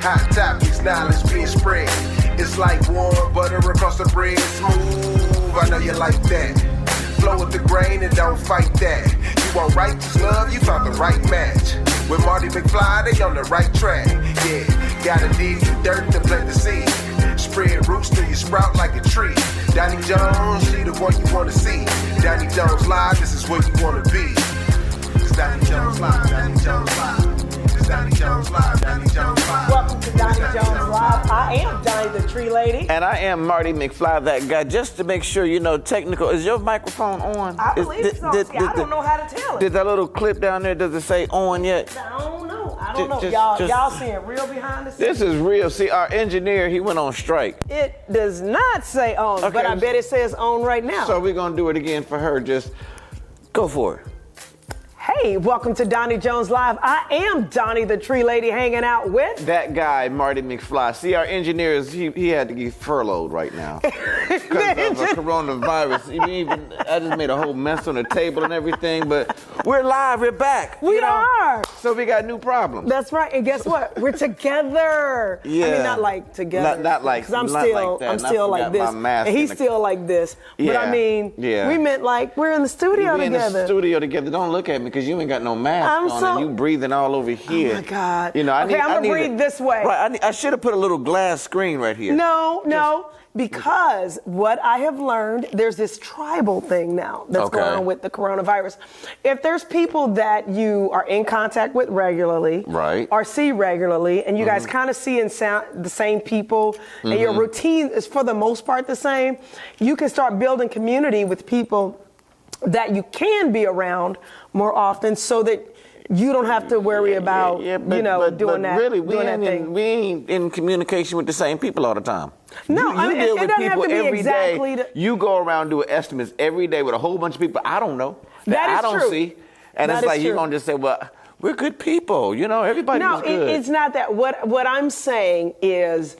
Hot topics, knowledge being spread. It's like warm butter across the bread. Smooth, I know you like that. Flow with the grain and don't fight that. You want righteous love, you found the right match. With Marty McFly, they on the right track. Yeah, gotta dig the dirt to plant the seed. Spread roots till you sprout like a tree. Donnie Jones, she the one you wanna see. Donnie Jones Live, this is where you wanna be. It's Donnie Jones Live, Donnie Jones Live. It's Donnie Jones Live, Donnie Jones Live. Welcome to Donnie Jones Live. I am Donnie the Tree Lady. And I am Marty McFly, that guy. Just to make sure, you know, technical, is your microphone on? I believe so. I don't know how to tell it. Did that little clip down there, does it say on yet? I don't know. Y'all seeing real behind the scenes? This is real. See, our engineer, he went on strike. It does not say on, Okay, but I bet it says on right now. So we're going to do it again for her. Just go for it. Hey, welcome to Donnie Jones Live. I am Donnie the Tree Lady hanging out with... That guy, Marty McFly. See, our engineer, he had to get furloughed right now. Because of the coronavirus. I just made a whole mess on the table and everything, but we're live, we're back. We are. So we got new problems. That's right, and guess what? We're together. Yeah. I mean, not like together. Not like because I'm not still, like that. I'm still like this, and he's still like this. Yeah. But I mean, we meant like we're in the studio we're together. in the studio together. Don't look at me because you ain't got no mask on and you breathing all over here. Oh my God. You know, I'm gonna breathe this way. Right. I should have put a little glass screen right here. No. Because what I have learned, there's this tribal thing now that's going on with the coronavirus. If there's people that you are in contact with regularly, right, or see regularly, and you guys kind of see and sound the same people, and your routine is for the most part the same, you can start building community with people that you can be around more often, so that you don't have to worry about doing that. Really, we ain't in communication with the same people all the time. No, you deal with people every exactly day. You go around doing estimates every day with a whole bunch of people I don't know, that I don't see, and it's like you're gonna just say, well, we're good people, you know, everybody's good. No, it's not that. What I'm saying is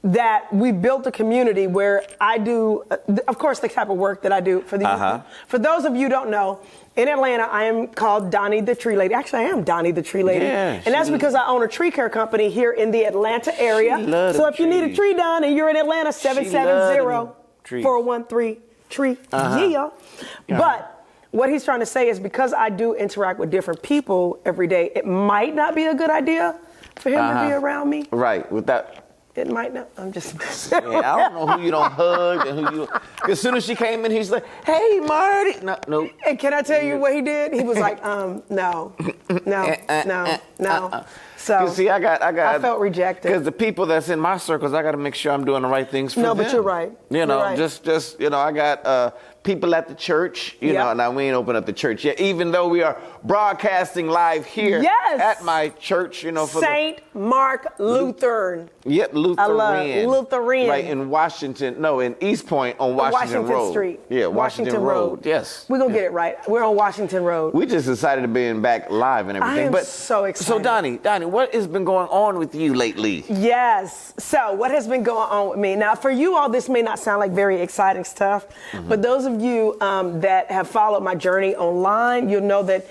that we built a community where I do, of course, the type of work that I do for the youth. For those of you who don't know, in Atlanta, I am called Donnie the Tree Lady. Actually, I am Donnie the Tree Lady. Yeah, and that's because I own a tree care company here in the Atlanta area. So if you need a tree done and you're in Atlanta, 770-413-TREE. Yeah. But what he's trying to say is, because I do interact with different people every day, it might not be a good idea for him to be around me. Right, with that. It might not. I'm just I don't know who you don't hug and who you. Because as soon as she came in, he's like, "Hey, Marty." No. And can I tell you what he did? He was like, no. So see, I felt rejected. Because the people that's in my circles, I got to make sure I'm doing the right things for them. No, but you're right. You know, just I got people at the church. You know, now we ain't opened up the church yet, even though we are broadcasting live here at my church. You know, for St. Mark Lutheran. Yep, Lutheran. Lutheran. Right in Washington. No, in East Point on Washington Road. Street. Yeah, Washington Road. Yes. We're gonna get it right. We're on Washington Road. We just decided to be back live and everything. I am so excited. So Donnie, what has been going on with you lately? Yes. So what has been going on with me? Now, for you all, this may not sound like very exciting stuff, but those of you that have followed my journey online, you'll know that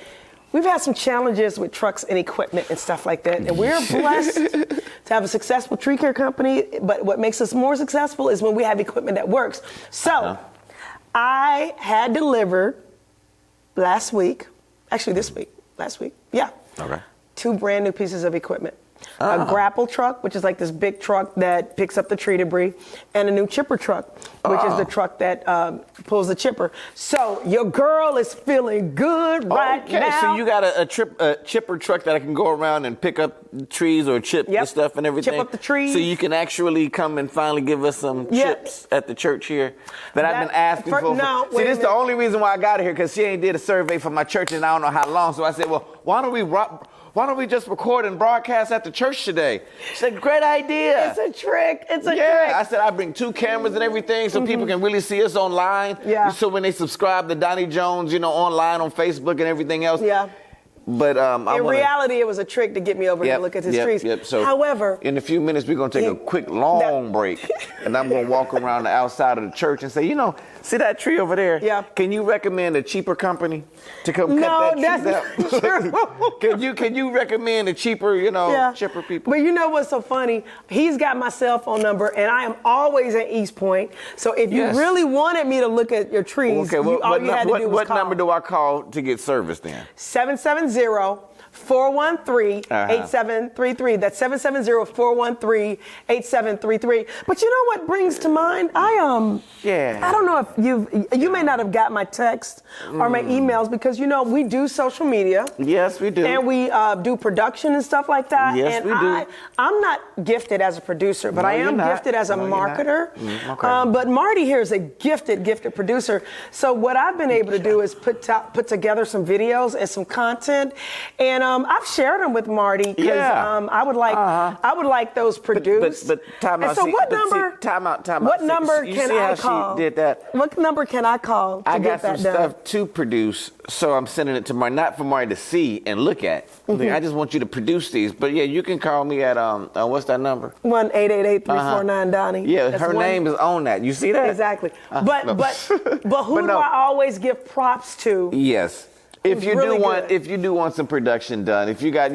we've had some challenges with trucks and equipment and stuff like that. And we're blessed to have a successful tree care company. But what makes us more successful is when we have equipment that works. So I had delivered last week, two brand new pieces of equipment. A grapple truck, which is like this big truck that picks up the tree debris, and a new chipper truck, which is the truck that pulls the chipper. So your girl is feeling good right now. Okay, so you got a chipper truck that I can go around and pick up trees or chip the stuff and everything. Chip up the trees. So you can actually come and finally give us some chips at the church here that I've been asking for. No, see, this is the only reason why I got her here, because she ain't did a survey for my church and I don't know how long. So I said, well, why don't we just record and broadcast at the church today? She said, great idea. It's a trick. It's a trick. I said, I bring 2 cameras and everything so people can really see us online. Yeah. So when they subscribe to Donnie Jones, online on Facebook and everything else. Yeah. But in reality, it was a trick to get me over there to look at his trees. So however, in a few minutes, we're going to take a quick, long break. And I'm going to walk around the outside of the church and say, you know, see that tree over there? Yeah. Can you recommend a cheaper company to come cut that tree down? Can you recommend a cheaper, cheaper people? But you know what's so funny? He's got my cell phone number, and I am always at East Point. So if you really wanted me to look at your trees, all you had to do was what call. number do I call to get service then? 770-413-8733. That's 770-413-8733. But you know what brings to mind? I don't know if you may not have got my text or my emails because we do social media. Yes, we do. And we do production and stuff like that. Yes, and we do. I'm not gifted as a producer, but I am gifted as a marketer. Okay. But Marty here is a gifted producer. So what I've been able to do is put together some videos and some content, and I've shared them with Marty because I would like those produced. But time out. So what number? Time out. What number can I call? She did that. What number can I call to get that done? I got some stuff to produce, so I'm sending it to Marty, not for Marty to see and look at. I just want you to produce these. But yeah, you can call me at what's that number? 1-888-349-Donnie. Yeah, her name is on that. You see that? Exactly. But who do I always give props to? Yes. If you do want some production done, if you got,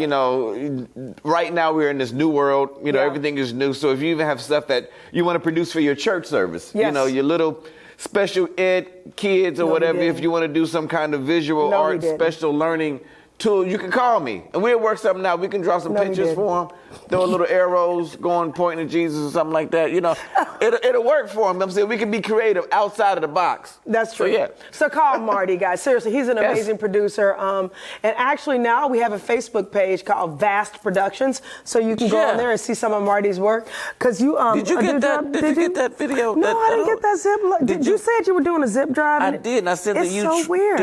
right now we're in this new world, everything is new. So if you even have stuff that you want to produce for your church service, your little special ed kids or whatever, if you want to do some kind of visual art, special learning tool, you can call me and we'll work something out. We can draw some pictures for them, throw little arrows going pointing at Jesus or something like that. It'll work for them. I'm saying we can be creative outside of the box. That's true. So, So call Marty, guys. Seriously, he's an amazing producer. And actually now we have a Facebook page called Vast Productions, so you can go on there and see some of Marty's work. Cause you did you get that? Did you get that video? No, I didn't get that zip. Did you said you were doing a zip drive? I did. And I said that you. It's so weird.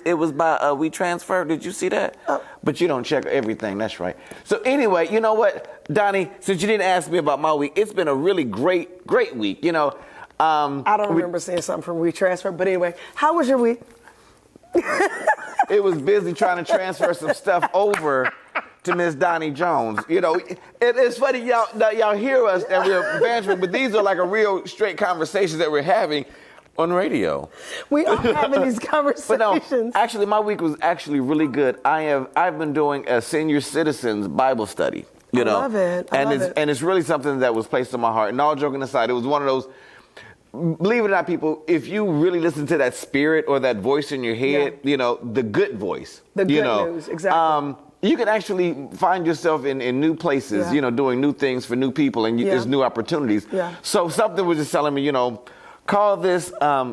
It was by WeTransfer. Did you see that? But you don't check everything. That's right. So anyway, you know what, Donnie? Since you didn't ask me about my week, it's been a really great week. I don't remember seeing something from WeTransfer, but anyway, how was your week? It was busy trying to transfer some stuff over to Miss Donnie Jones. It's funny y'all hear us and we're bantering, but these are like a real straight conversations that we're having on radio. We are having these conversations. But no, actually, my week was actually really good. I've been doing a senior citizens Bible study. I love it. And it's really something that was placed on my heart. And all joking aside, it was one of those. Believe it or not, people, if you really listen to that spirit or that voice in your head, the good voice. The good news, exactly. You can actually find yourself in new places, doing new things for new people, and there's new opportunities. Yeah. So something was just telling me, call this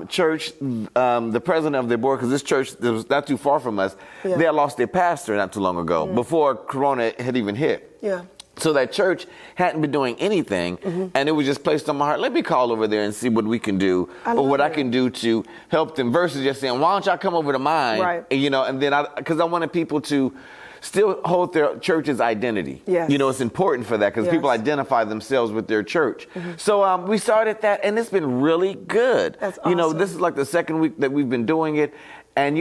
church, the president of their board, because this church that was not too far from us, they had lost their pastor not too long ago, before Corona had even hit. Yeah. So that church hadn't been doing anything, and it was just placed on my heart. Let me call over there and see what we can do, or what I can do to help them, versus just saying, why don't y'all come over to mine? Right. And then because I wanted people to still hold their church's identity. Yes. It's important for that because people identify themselves with their church. So we started that, and it's been really good. That's awesome. This is like the second week that we've been doing it. And,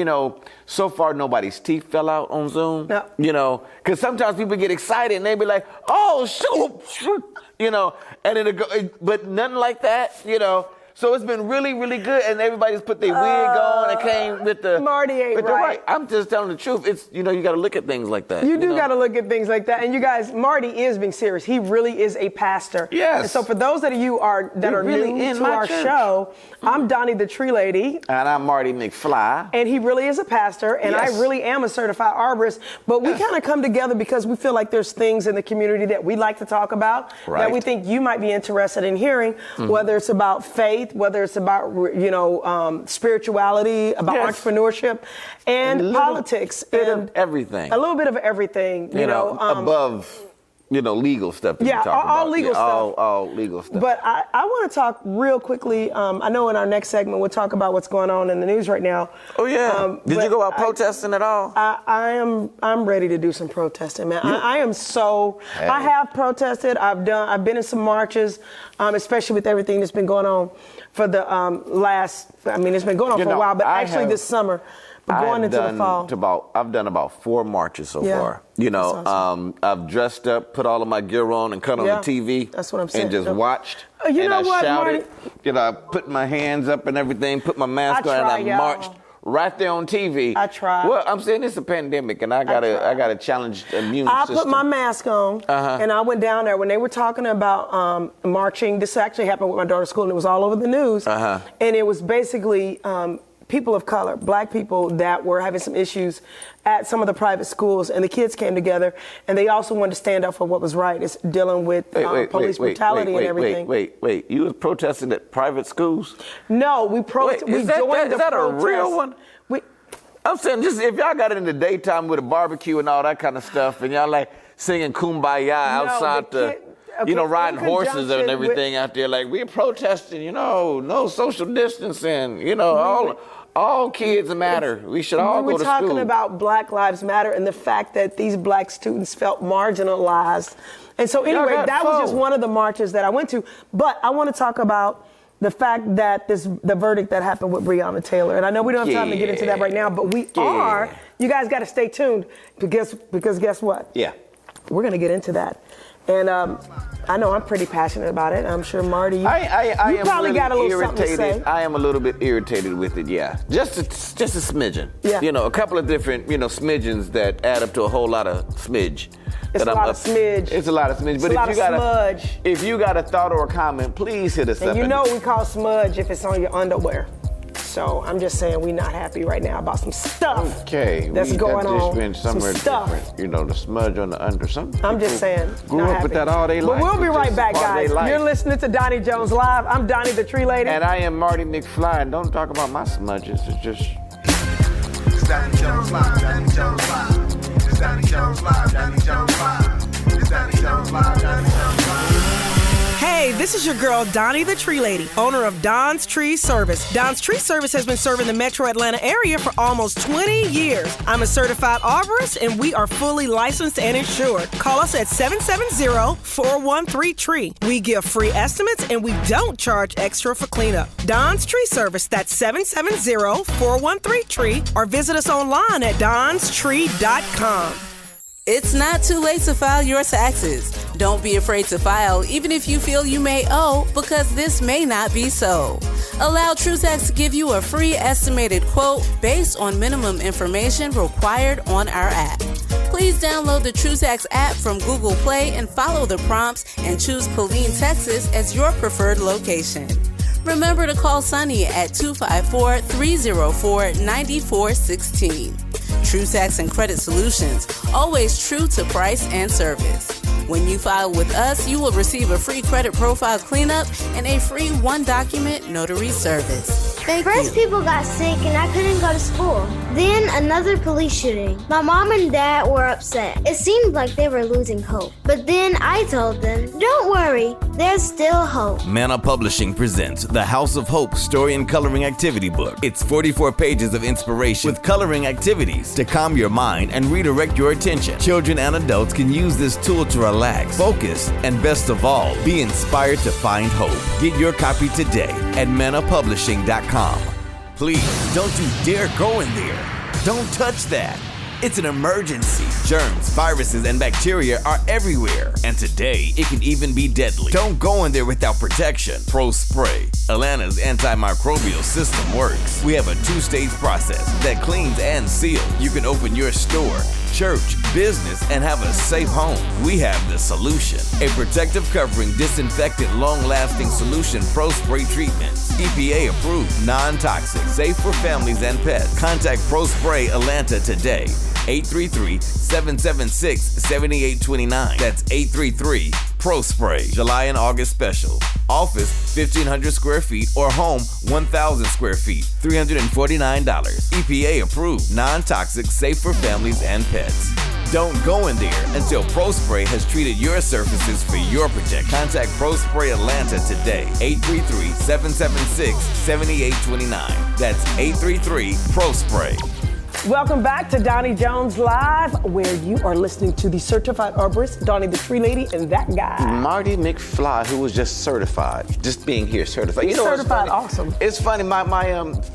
so far nobody's teeth fell out on Zoom. No. Because sometimes people get excited and they be like, oh, shoot, and it'll go, but nothing like that, So it's been really, really good, and everybody's put their wig on and came with the Marty ain't right. I'm just telling the truth. It's you got to look at things like that. You do got to look at things like that, and you guys, Marty is being serious. He really is a pastor. Yes. And so for those that are really new in to my our church. show, I'm Donnie the Tree Lady. And I'm Marty McFly. And he really is a pastor, and I really am a certified arborist. But we kind of come together because we feel like there's things in the community that we like to talk about, that we think you might be interested in hearing, whether it's about faith, whether it's about spirituality, about entrepreneurship, and politics, and everything. A little bit of everything, above. Legal stuff. That we talk about. All legal stuff. All legal stuff. But I want to talk real quickly. I know in our next segment we'll talk about what's going on in the news right now. Oh yeah. Did you go out protesting at all? I'm ready to do some protesting, man. I am so. Hey. I have protested. I've been in some marches, especially with everything that's been going on for the last. It's been going on for a while, but actually this summer. Going into the fall. I've done about 4 marches so far. You know, awesome. I've dressed up, put all of my gear on, and cut on the TV. That's what I'm saying. And just watched. You and know I what, shouted. Marty? You know, I put my hands up and everything, put my mask on, and I marched right there on TV. I tried. Well, I'm saying it's a pandemic, and I gotta challenge the immune system. I put my mask on, and I went down there when they were talking about marching. This actually happened with my daughter's school, and it was all over the news. And it was basically people of color, black people that were having some issues at some of the private schools, and the kids came together, and they also wanted to stand up for what was right. It's dealing with police brutality and everything. Wait. You was protesting at private schools? No, we joined the protest. Is that a real one? I'm saying, just if y'all got it in the daytime with a barbecue and all that kind of stuff, and y'all like singing Kumbaya outside riding horses and everything out there, like we're protesting, no social distancing, all kids matter. We should all go to school. We were talking about Black Lives Matter and the fact that these black students felt marginalized. And so anyway, that was just one of the marches that I went to. But I want to talk about the fact that the verdict that happened with Breonna Taylor. And I know we don't have time to get into that right now, but we are. You guys got to stay tuned because guess what? Yeah. We're going to get into that. And I know I'm pretty passionate about it. I'm sure Marty, you probably got a little something to say. I am a little bit irritated with it, yeah. Just a smidgen. Yeah. A couple of different, smidgens that add up to a whole lot of smidge. It's a lot of smidge. It's a lot of smidge. But if you got a thought or a comment, please hit us up. And we call smudge if it's on your underwear. So I'm just saying we're not happy right now about some stuff that's going on. Some stuff. Different. The smudge on the under something. I'm just saying. Grew up with that all day life. But we'll be right back, guys. You're listening to Donnie Jones Live. I'm Donnie the Tree Lady. And I am Marty McFly. And don't talk about my smudges. It's just... It's Donnie Jones Live. Donnie Jones Live. It's Donnie Jones Live. Donnie Jones Live. It's Donnie Jones Live. Donnie Jones Live. Hey, this is your girl, Donnie the Tree Lady, owner of Don's Tree Service. Don's Tree Service has been serving the metro Atlanta area for almost 20 years. I'm a certified arborist, and we are fully licensed and insured. Call us at 770-413-TREE. We give free estimates, and we don't charge extra for cleanup. Don's Tree Service, that's 770-413-TREE, or visit us online at donstree.com. It's not too late to file your taxes. Don't be afraid to file, even if you feel you may owe, because this may not be so. Allow TrueTax to give you a free estimated quote based on minimum information required on our app. Please download the TrueTax app from Google Play and follow the prompts and choose Killeen, Texas as your preferred location. Remember to call Sunny at 254-304-9416. TrueTax and Credit Solutions, always true to price and service. When you file with us, you will receive a free credit profile cleanup and a free one-document notary service. First, people got sick and I couldn't go to school. Then another police shooting. My mom and dad were upset. It seemed like they were losing hope. But then I told them, don't worry, there's still hope. Manna Publishing presents the House of Hope Story and Coloring Activity Book. It's 44 pages of inspiration with coloring activities to calm your mind and redirect your attention. Children and adults can use this tool to relax, focus, and best of all, be inspired to find hope. Get your copy today at mannapublishing.com. Please, don't you dare go in there. Don't touch that. It's an emergency. Germs, viruses, and bacteria are everywhere. And today, it can even be deadly. Don't go in there without protection. Pro Spray, Atlanta's antimicrobial system works. We have a 2-stage process that cleans and seals. You can open your store, church, business, and have a safe home. We have the solution. A protective covering, disinfectant, long-lasting solution Pro Spray treatments. EPA approved, non-toxic, safe for families and pets. Contact Pro Spray Atlanta today. 833-776-7829. That's 833-PRO-SPRAY. July and August special. Office, 1,500 square feet or home, 1,000 square feet, $349. EPA approved, non-toxic, safe for families and pets. Don't go in there until Pro Spray has treated your surfaces for your protection. Contact Pro Spray Atlanta today. 833-776-7829. That's 833-PRO-SPRAY. Welcome back to Donnie Jones Live, where you are listening to the certified arborist, Donnie the tree lady, and that guy. Marty McFly, who was just certified, just being here certified. He's certified, awesome. It's funny, my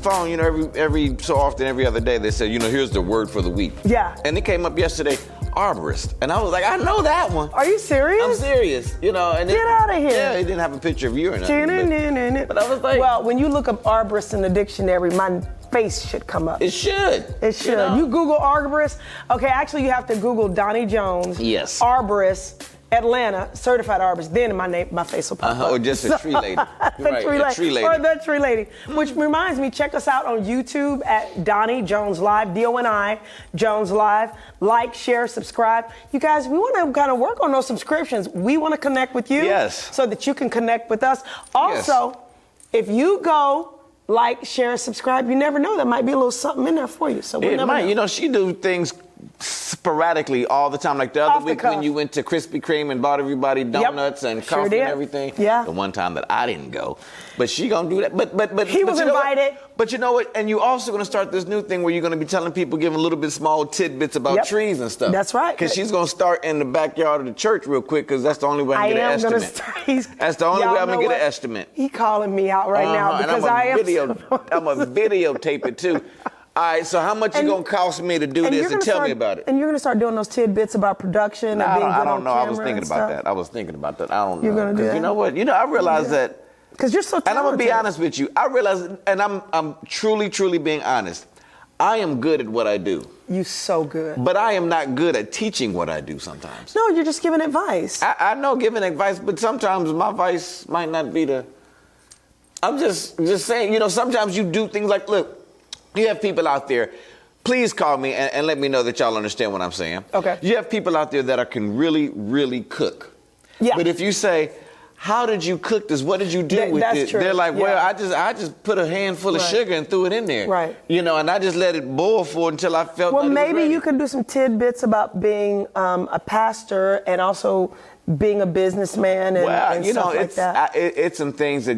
phone, you know, every so often, every other day, they say, you know, here's the word for the week. Yeah. And it came up yesterday, arborist. And I was like, I know that one. Are you serious? I'm serious, you know. And Get out of here. Yeah, it didn't have a picture of you or nothing. But I was like, well, when you look up arborist in the dictionary, my face should come up. It should. It should. You know? You Google arborist. Okay, actually, you have to Google Donnie Jones. Yes. Arborist, Atlanta, certified arborist. Then my face will pop up. Or just a tree lady. A tree lady. Or the tree lady. Which reminds me, check us out on YouTube at Donnie Jones Live, D-O-N-I, Jones Live. Like, share, subscribe. You guys, we want to kind of work on those subscriptions. We want to connect with you. Yes. So that you can connect with us. Also, if you go like, share, subscribe, you never know. There might be a little something in there for you. So we'll never know. You know, she do things sporadically all the time. Like the other week when you went to Krispy Kreme and bought everybody donuts and coffee and everything. Yeah. The one time that I didn't go. But she gonna do that. But he was invited. But you know what? And you also gonna start this new thing where you're gonna be telling people, giving a little bit small tidbits about trees and stuff. That's right. Because she's gonna start in the backyard of the church real quick, because that's the only way I can get an estimate. That's the only way I'm gonna get an estimate. He calling me out right now because I'm a videotape it too. All right, so how much is going to cost me to do this and tell me about it? And you're going to start doing those tidbits about production and being good on camera. I don't know. I was thinking about that. I don't know. You're going to do that? You know what? I realize that. Because you're so talented. And I'm going to be honest with you. I realize, and I'm truly, truly being honest. I am good at what I do. You so good. But I am not good at teaching what I do sometimes. No, you're just giving advice. I know giving advice, but sometimes my advice might not be the... I'm just saying, sometimes you do things like, look, you have people out there, please call me and let me know that y'all understand what I'm saying. Okay. You have people out there that can really, really cook. Yeah. But if you say, how did you cook this? What did you do with it? True. They're like, well, I just put a handful of sugar and threw it in there. Right. And I just let it boil for until I felt well, that it was maybe ready. You could do some tidbits about being a pastor and also being a businessman and stuff like that. It's some things that,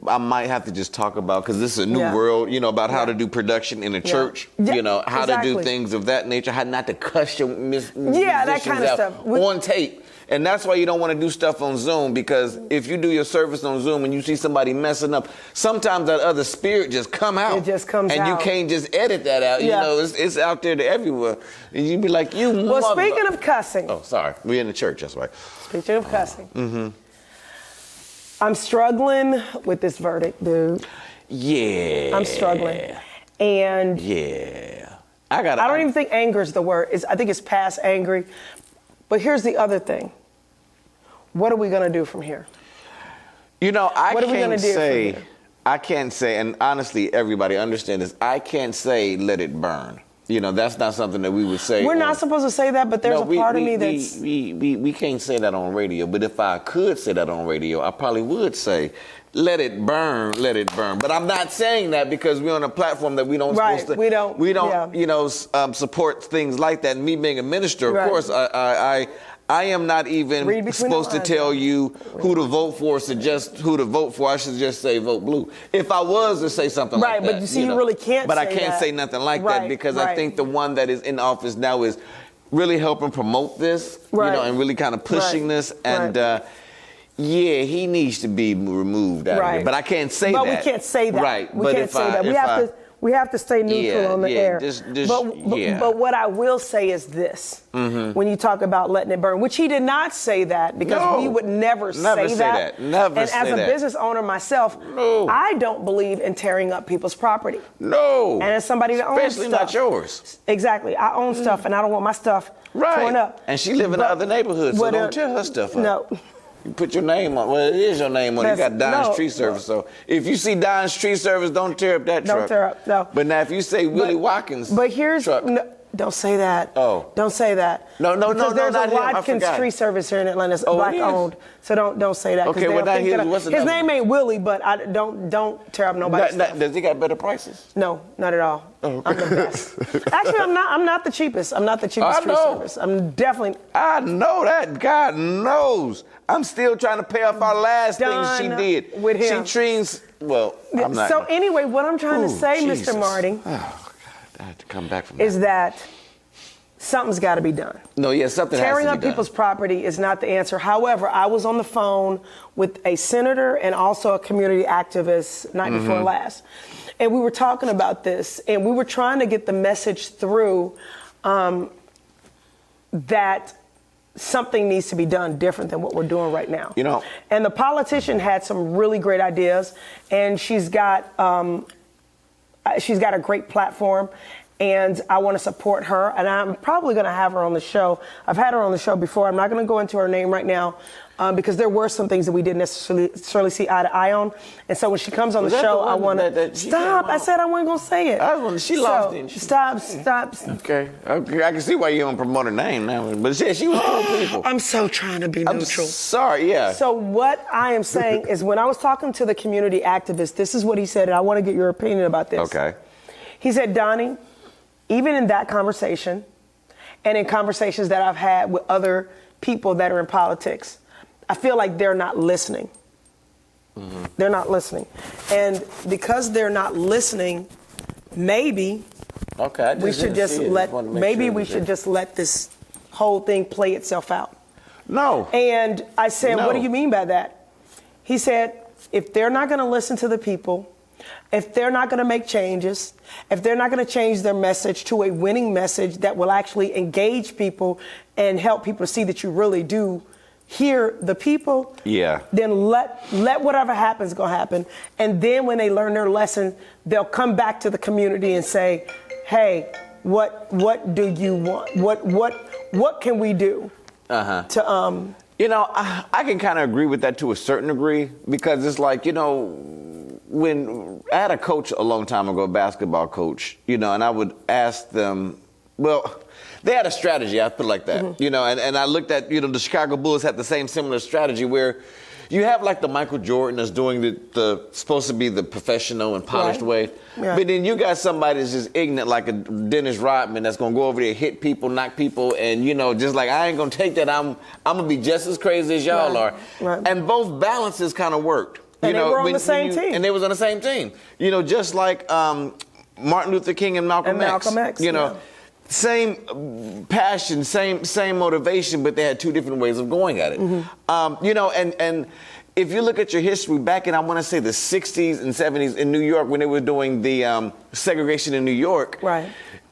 I might have to just talk about because this is a new world, about how to do production in a church, how to do things of that nature, how not to cuss your musicians that kind of stuff. On tape. And that's why you don't want to do stuff on Zoom, because if you do your service on Zoom and you see somebody messing up, sometimes that other spirit just come out. It just comes out. And you can't just edit that out. It's out there to everywhere. And you'd be like, Well, speaking of cussing. Oh, sorry. We're in the church, that's right. Speaking of cussing. I'm struggling with this verdict, dude. Yeah. I'm struggling. And I don't even think anger is the word. I think it's past angry. But here's the other thing. What are we going to do from here? I can't say, and honestly, everybody understand this, I can't say let it burn. That's not something that we would say. We're not supposed to say that, but there's a part of me that's... We can't say that on radio, but if I could say that on radio, I probably would say, let it burn, let it burn. But I'm not saying that because we're on a platform that we don't supposed to... We don't support things like that. And me being a minister, of course, I am not even supposed to tell you who to vote for, suggest who to vote for. I should just say vote blue. If I was to say something like that. Right, but you see, you really can't But say I can't that. say nothing like that because I think the one that is in office now is really helping promote this, and really kind of pushing this. And he needs to be removed out of here. But I can't say that. But we can't say that. Right. We can't say that. We have to stay neutral on the air. But what I will say is this. When you talk about letting it burn, which he did not say that because we would never say that. Never and say as a that. business owner myself, I don't believe in tearing up people's property. No. And as somebody that owns Especially stuff. not yours. Exactly. I own stuff and I don't want my stuff torn up. And she live in other neighborhoods, so don't tear her stuff up. No. You put your name on. Well, it is your name on it. You got Don's Tree Service. So if you see Don's Tree Service, don't tear up that truck. Don't tear up, no. But now if you say Willie Watkins truck. Don't say that. Oh. Don't say that. No, because there's not a him. I Watkins forgot. Tree Service here in Atlanta. It's black owned. So don't say that. Okay, well, not his. What's his name ain't Willie, but don't tear up nobody's stuff. Does he got better prices? No, not at all. Oh, I'm the best. Actually, I'm not the cheapest. I'm not the cheapest tree service. I'm definitely. I know that. God knows. I'm still trying to pay off our last things she did. With him. She trees. Well, I'm not. So anyway, what I'm trying to say, Jesus. Mr. Marty. Oh, I have to come back from that. Is that something's got to be done. No, yeah, something has to be done. Tearing up people's property is not the answer. However, I was on the phone with a senator and also a community activist night before last. And we were talking about this, and we were trying to get the message through that something needs to be done different than what we're doing right now. You know. And the politician had some really great ideas, and she's got a great platform, and I want to support her, and I'm probably going to have her on the show. I've had her on the show before. I'm not going to go into her name right now because there were some things that we didn't necessarily see eye to eye on. And so when she comes on the show, I want to... Stop. I said I wasn't going to say it. She lost it. Stop. Okay. I can see why you don't promote her name now. But she was cool people. I'm so trying to be neutral. I'm sorry, yeah. So what I am saying is when I was talking to the community activist, this is what he said, and I want to get your opinion about this. Okay. He said, Donnie, even in that conversation and in conversations that I've had with other people that are in politics, I feel like they're not listening. They're not listening. And because they're not listening, maybe we should just let this whole thing play itself out. No. And I said, No. What do you mean by that? He said, if they're not going to listen to the people, if they're not going to make changes, if they're not going to change their message to a winning message that will actually engage people and help people to see that you really do hear the people, then let whatever happens go happen. And then when they learn their lesson, they'll come back to the community and say, hey, what do you want? What can we do to You know, I can kind of agree with that to a certain degree because it's like, you know, when I had a coach a long time ago, a basketball coach, you know, and I would ask them, well, they had a strategy, I put it like that, you know, and I looked at, you know, the Chicago Bulls had the same similar strategy where you have like the Michael Jordan that's doing the supposed to be the professional and polished way. Yeah. But then you got somebody that's just ignorant like a Dennis Rodman that's going to go over there, hit people, knock people, and, you know, just like, I ain't going to take that. I'm going to be just as crazy as y'all are. Right. And both balances kind of worked. And they were on the same team. And they was on the same team. You know, just like Martin Luther King and Malcolm X. You know, same passion, same motivation, but they had two different ways of going at it. You know, and if you look at your history back in, I want to say the 60s and 70s in New York when they were doing the segregation in New York,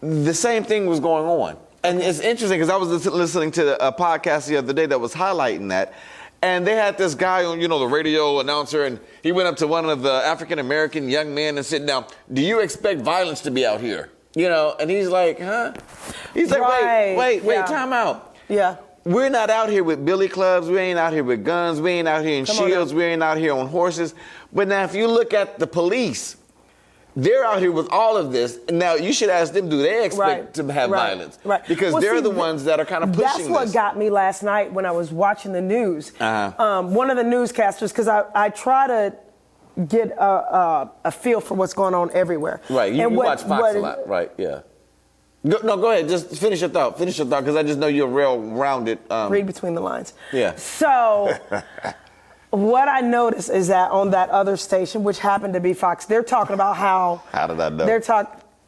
the same thing was going on. And it's interesting because I was listening to a podcast the other day that was highlighting that. And they had this guy on, you know, the radio announcer, and he went up to one of the African-American young men and said, now, do you expect violence to be out here? You know, and he's like, huh? He's like, wait, time out. Yeah. We're not out here with billy clubs. We ain't out here with guns. We ain't out here in shields. We ain't out here on horses. But now if you look at the police, they're out here with all of this. And now you should ask them, do they expect to have violence? Right. Because they're the ones that are kind of pushing this. That's what got me last night when I was watching the news. One of the newscasters, because I try to get a feel for what's going on everywhere. Right. You watch Fox a lot. Right. Yeah. Go ahead. Just finish your thought. Because I just know you're well-rounded. Read between the lines. Yeah. So what I noticed is that on that other station, which happened to be Fox, they're talking about how... How did I know?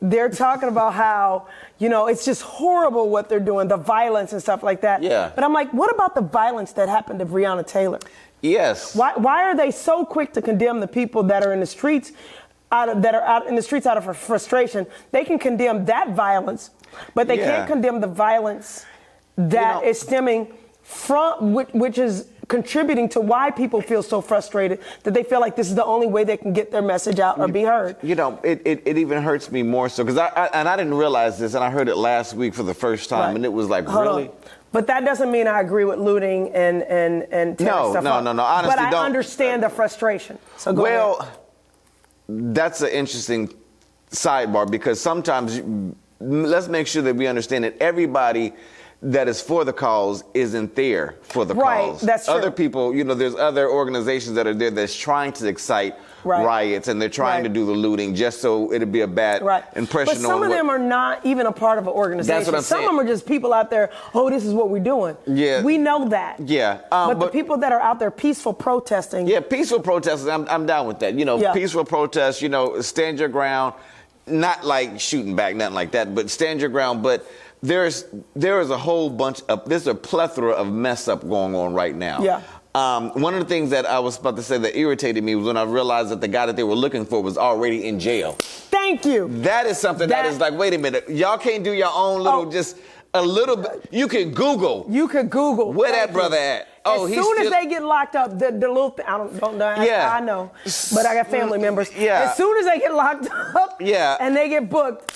They're talking about how, you know, it's just horrible what they're doing, the violence and stuff like that. Yeah. But I'm like, what about the violence that happened to Breonna Taylor? Yes. Why are they so quick to condemn the people that are in the streets, out of frustration? They can condemn that violence, but they can't condemn the violence that is stemming from, which is contributing to why people feel so frustrated that they feel like this is the only way they can get their message out or be heard. You know, it even hurts me more so because I didn't realize this, and I heard it last week for the first time, and it was like, really? But that doesn't mean I agree with looting and tearing stuff up. No. Honestly, but I understand the frustration. So go ahead. That's an interesting sidebar because sometimes let's make sure that we understand that everybody that is for the cause isn't there for the cause. Right, that's true. Other people, you know, there's other organizations that are there that's trying to excite riots, and they're trying to do the looting just so it'll be a bad impression. But some of them are not even a part of an organization. That's what I'm saying. Some of them are just people out there, this is what we're doing. Yeah. We know that. Yeah. But the people that are out there peaceful protesting. Yeah, peaceful protesting, I'm down with that. You know, peaceful protests, you know, stand your ground. not like shooting back, nothing like that, but stand your ground. But there is a whole bunch of, there's a plethora of mess up going on right now. Yeah. One of the things that I was about to say that irritated me was when I realized that the guy that they were looking for was already in jail. Thank you. That is something that is like, wait a minute, y'all can't do your own little, just a little bit. You can Google. Where that brother at? Oh, as soon as they get locked up, the little thing, I don't know. Yeah. I know, but I got family members. Yeah. As soon as they get locked up, and they get booked,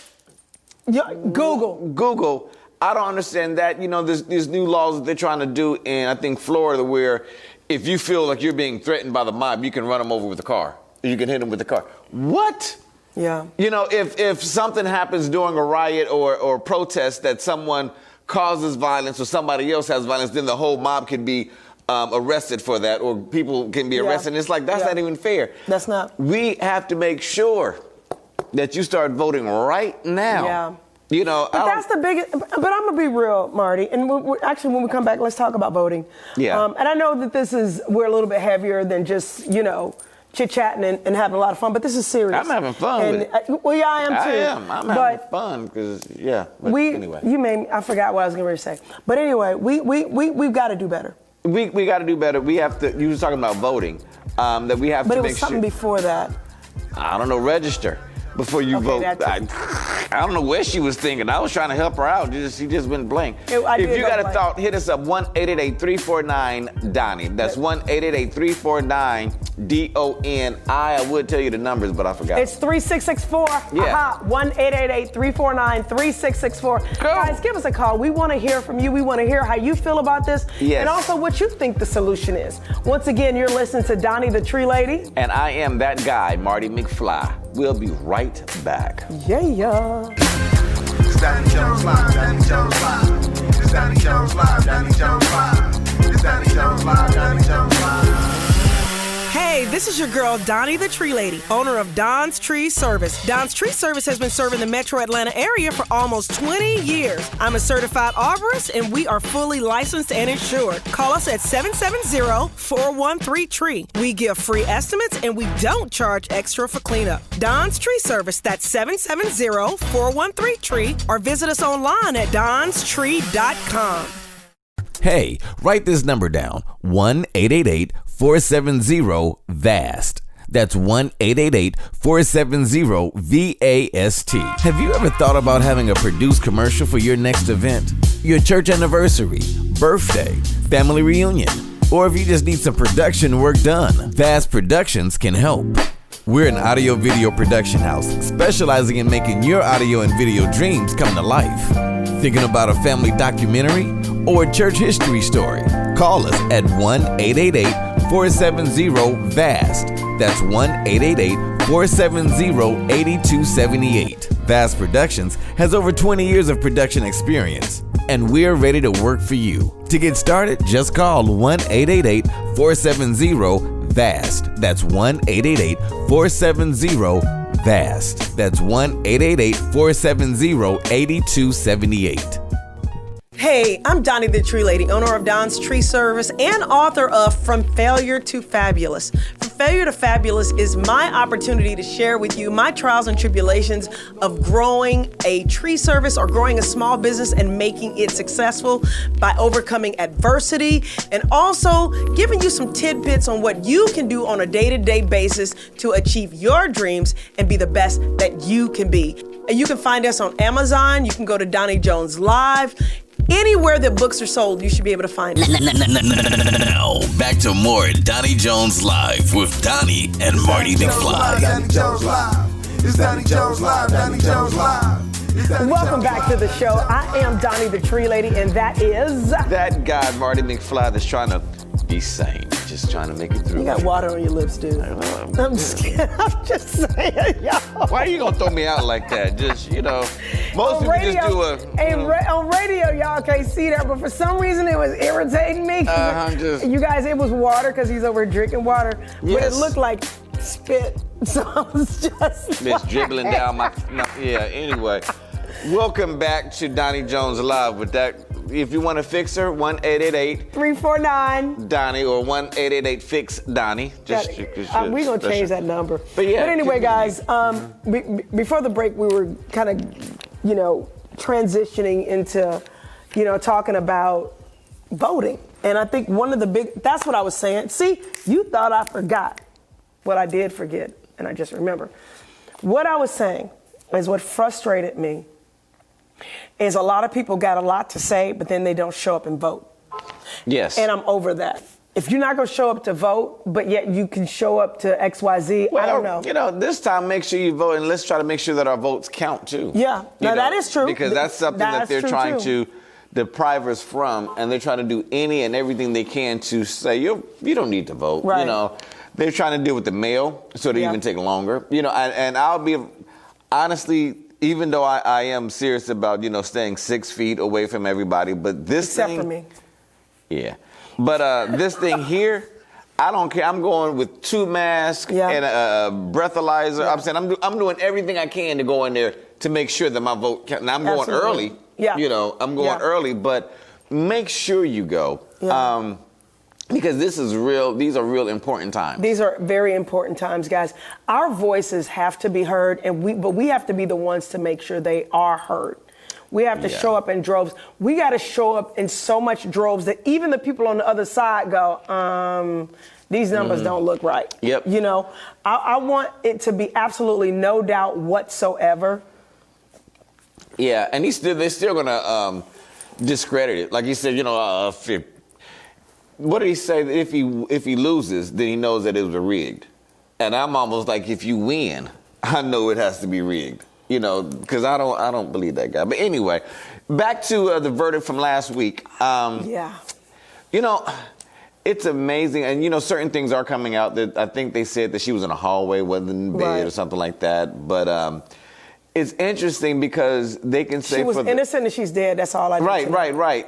Google. I don't understand that. You know, there's these new laws that they're trying to do in, I think, Florida, where if you feel like you're being threatened by the mob, you can run them over with a car. You can hit them with a car. What? Yeah. You know, if something happens during a riot or protest that someone causes violence or somebody else has violence, then the whole mob can be arrested for that, or people can be arrested. And it's like, that's not even fair. That's not. We have to make sure that you start voting right now. Yeah. You know, but that's the biggest. But I'm gonna be real, Marty. And actually, when we come back, let's talk about voting. Yeah. And I know that we're a little bit heavier than just chit-chatting and having a lot of fun, but this is serious. I'm having fun with it. Well, yeah, I am too. I am. I'm having fun because, anyway. You made me, I forgot what I was going to say. But anyway, we've got to do better. We got to do better. We have to, you were talking about voting, that we have to make sure. But it was something before that. I don't know, register before you vote. I don't know where she was thinking. I was trying to help her out. She just went blank. If you got a thought, hit us up, 1-888-349-DONNIE. That's 1-888-349-DONI. I would tell you the numbers, but I forgot. It's 3664. Yeah. 1-888-349-3664. Guys, give us a call. We want to hear from you. We want to hear how you feel about this. Yes. And also what you think the solution is. Once again, you're listening to Donnie the Tree Lady. And I am that guy, Marty McFly. We'll be right back. Yeah. It's Donnie Jones Live, Donnie Jones Live. It's Donnie Jones Live, Donnie Jones Live. It's Donnie Jones Live, Donnie Jones Live. Hey, this is your girl, Donnie the Tree Lady, owner of Don's Tree Service. Don's Tree Service has been serving the metro Atlanta area for almost 20 years. I'm a certified arborist, and we are fully licensed and insured. Call us at 770-413-TREE. We give free estimates, and we don't charge extra for cleanup. Don's Tree Service, that's 770-413-TREE, or visit us online at donstree.com. Hey, write this number down, 1-888-470-VAST. That's 1-888-470-VAST. Have you ever thought about having a produced commercial for your next event? Your church anniversary, birthday, family reunion, or if you just need some production work done, VAST Productions can help. We're an audio video production house specializing in making your audio and video dreams come to life. Thinking about a family documentary or a church history story? Call us at 1-888-470-VAST. That's 1-888-470-8278. VAST Productions has over 20 years of production experience, and we're ready to work for you. To get started, just call 1-888-470-VAST. That's 1-888-470-VAST. That's 1-888-470-8278. Hey, I'm Donnie the Tree Lady, owner of Don's Tree Service and author of From Failure to Fabulous. From Failure to Fabulous is my opportunity to share with you my trials and tribulations of growing a tree service or growing a small business and making it successful by overcoming adversity, and also giving you some tidbits on what you can do on a day-to-day basis to achieve your dreams and be the best that you can be. And you can find us on Amazon. You can go to Donnie Jones Live. Anywhere that books are sold, you should be able to find it. Now, back to more Donnie Jones Live with Donnie and Marty McFly. Donnie Jones Live. It's Donnie Jones Live, Donnie Jones Live. Welcome back to the show. I am Donnie the Tree Lady, and that is... That guy, Marty McFly, that's trying to be sane. Just trying to make it through. You got water on your lips, dude. I'm just kidding. I'm just saying, y'all. Why are you gonna throw me out like that? Just, most people radio, just do a... on radio, y'all can't see that, but for some reason it was irritating me. You guys, it was water because he's over drinking water, but it looked like spit. So I was just... It's dribbling down my... Yeah, anyway. Welcome back to Donnie Jones Live with that if you want to fix her, 349 Donnie or 1-888-FIX-DONNIE. We're going to change that number. But anyway, guys, before the break, we were kind of, transitioning into, talking about voting. And I think that's what I was saying. See, you thought I forgot what I did forget, and I just remember. What I was saying is what frustrated me is a lot of people got a lot to say, but then they don't show up and vote. Yes. And I'm over that. If you're not going to show up to vote, but yet you can show up to XYZ, I don't know. This time, make sure you vote, and let's try to make sure that our votes count, too. Yeah. Now, that is true. Because that's something that they're trying to deprive us from, and they're trying to do any and everything they can to say, you don't need to vote. Right. They're trying to deal with the mail, so they even take longer. And I'll be, honestly, even though I am serious about, staying 6 feet away from everybody, but this thing. Except for me. Yeah. But this thing here, I don't care. I'm going with 2 masks and a breathalyzer. Yeah. I'm saying I'm doing everything I can to go in there to make sure that my vote counts. Now, I'm going early. Yeah. I'm going early, but make sure you go. Yeah. Because this is real. These are real important times. These are very important times, guys. Our voices have to be heard, but we have to be the ones to make sure they are heard. We have to show up in droves. We got to show up in so much droves that even the people on the other side go, these numbers don't look right. Yep. I want it to be absolutely no doubt whatsoever. Yeah, and they're still gonna discredit it. Like he said, what did he say? That if he loses, then he knows that it was rigged. And I'm almost like, if you win, I know it has to be rigged. Because I don't believe that guy. But anyway, back to the verdict from last week. It's amazing. And, certain things are coming out that I think they said that she was in a hallway, wasn't in bed or something like that. But it's interesting because they can say she was innocent and she's dead. That's all I know. Right.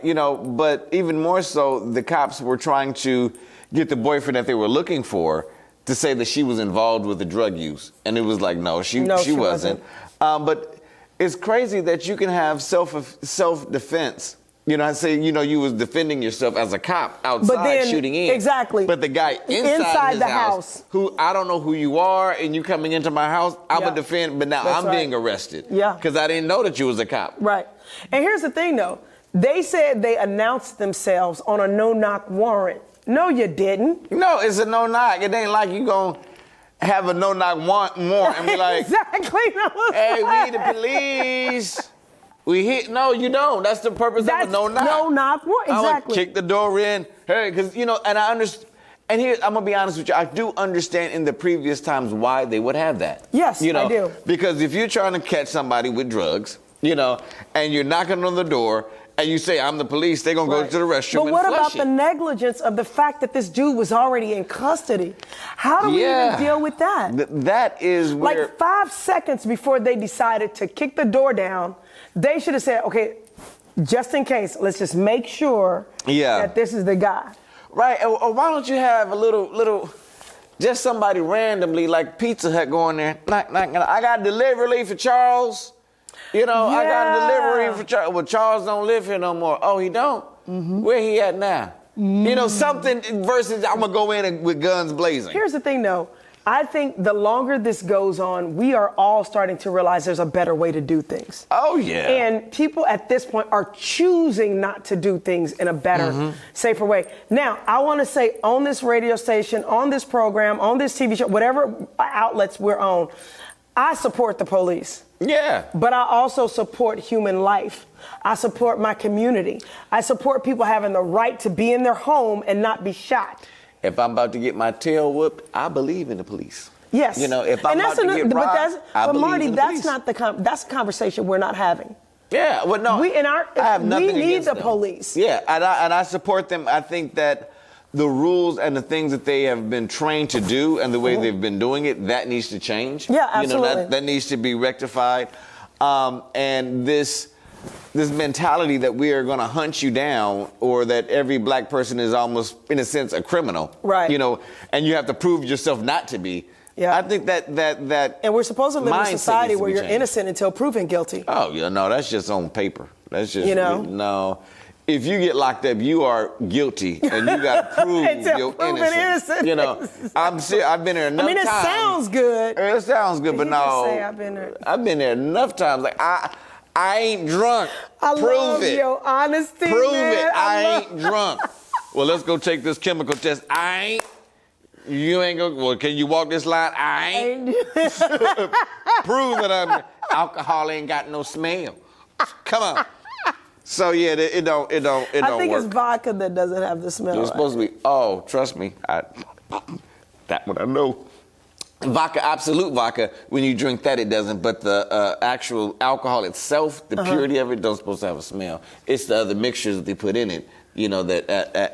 But even more so, the cops were trying to get the boyfriend that they were looking for to say that she was involved with the drug use. And it was like, no, she wasn't. But it's crazy that you can have self-defense. I say, you was defending yourself as a cop outside shooting in. Exactly. But the guy inside the house, who I don't know who you are, and you coming into my house, I would defend, but now I'm being arrested. Yeah. Because I didn't know that you was a cop. Right. And here's the thing, though. They said they announced themselves on a no-knock warrant. No, you didn't. No, it's a no-knock. It ain't like you going to have a no-knock warrant and be like, exactly. Hey, we the police. We hit. No, you don't. That's the purpose of a no-knock. No-knock warrant, exactly. I would kick the door in. Hey, because, and I understand. And here, I'm going to be honest with you. I do understand in the previous times why they would have that. Yes, I do. Because if you're trying to catch somebody with drugs, and you're knocking on the door, and you say, I'm the police, they're going to go to the restroom and flush it. But what about the negligence of the fact that this dude was already in custody? How do we even deal with that? That is where... Like 5 seconds before they decided to kick the door down, they should have said, okay, just in case, let's just make sure that this is the guy. Right, or why don't you have a little, just somebody randomly, like Pizza Hut, going there, knock, I got delivery for Charles. I got a delivery for Charles. Well, Charles don't live here no more. Oh, he don't? Mm-hmm. Where he at now? Mm-hmm. Something versus I'm going to go in with guns blazing. Here's the thing, though. I think the longer this goes on, we are all starting to realize there's a better way to do things. Oh, yeah. And people at this point are choosing not to do things in a better, safer way. Now, I want to say on this radio station, on this program, on this TV show, whatever outlets we're on, I support the police. Yeah. But I also support human life. I support my community. I support people having the right to be in their home and not be shot. If I'm about to get my tail whooped, I believe in the police. Yes. If I'm about to get robbed, I believe Marty, in the that's police. not that's a conversation we're not having. Yeah, well, no. I have nothing against need the them. police. Yeah, and I support them. I think that the rules and the things that they have been trained to do and the way they've been doing it, that needs to change. Yeah, absolutely. That needs to be rectified. And this mentality that we are going to hunt you down, or that every black person is almost, in a sense, a criminal. Right. And you have to prove yourself not to be. Yeah. I think that and we're supposed to live in a society where you're changed. innocent until proven guilty. Oh, yeah, no, that's just on paper. That's just, no. if you get locked up, you are guilty, and you got to prove your innocence. You know, I'm serious. I've been there enough times. I mean, it sounds good. It sounds good, but no. Say I've been there. I've been there enough times. Like I ain't drunk. I Prove love it. your honesty. Prove man. it. I ain't drunk. Well, let's go take this chemical test. I ain't. You ain't gonna. Well, can you walk this line? I ain't. Prove that I'm. Alcohol ain't got no smell. Come on. So yeah, it don't work. I think it's vodka that doesn't have the smell. It's supposed to be. Oh, trust me. That one I know. Vodka, absolute vodka. When you drink that, it doesn't. But the actual alcohol itself, the purity of it, don't supposed to have a smell. It's the other mixtures that they put in it, you know, that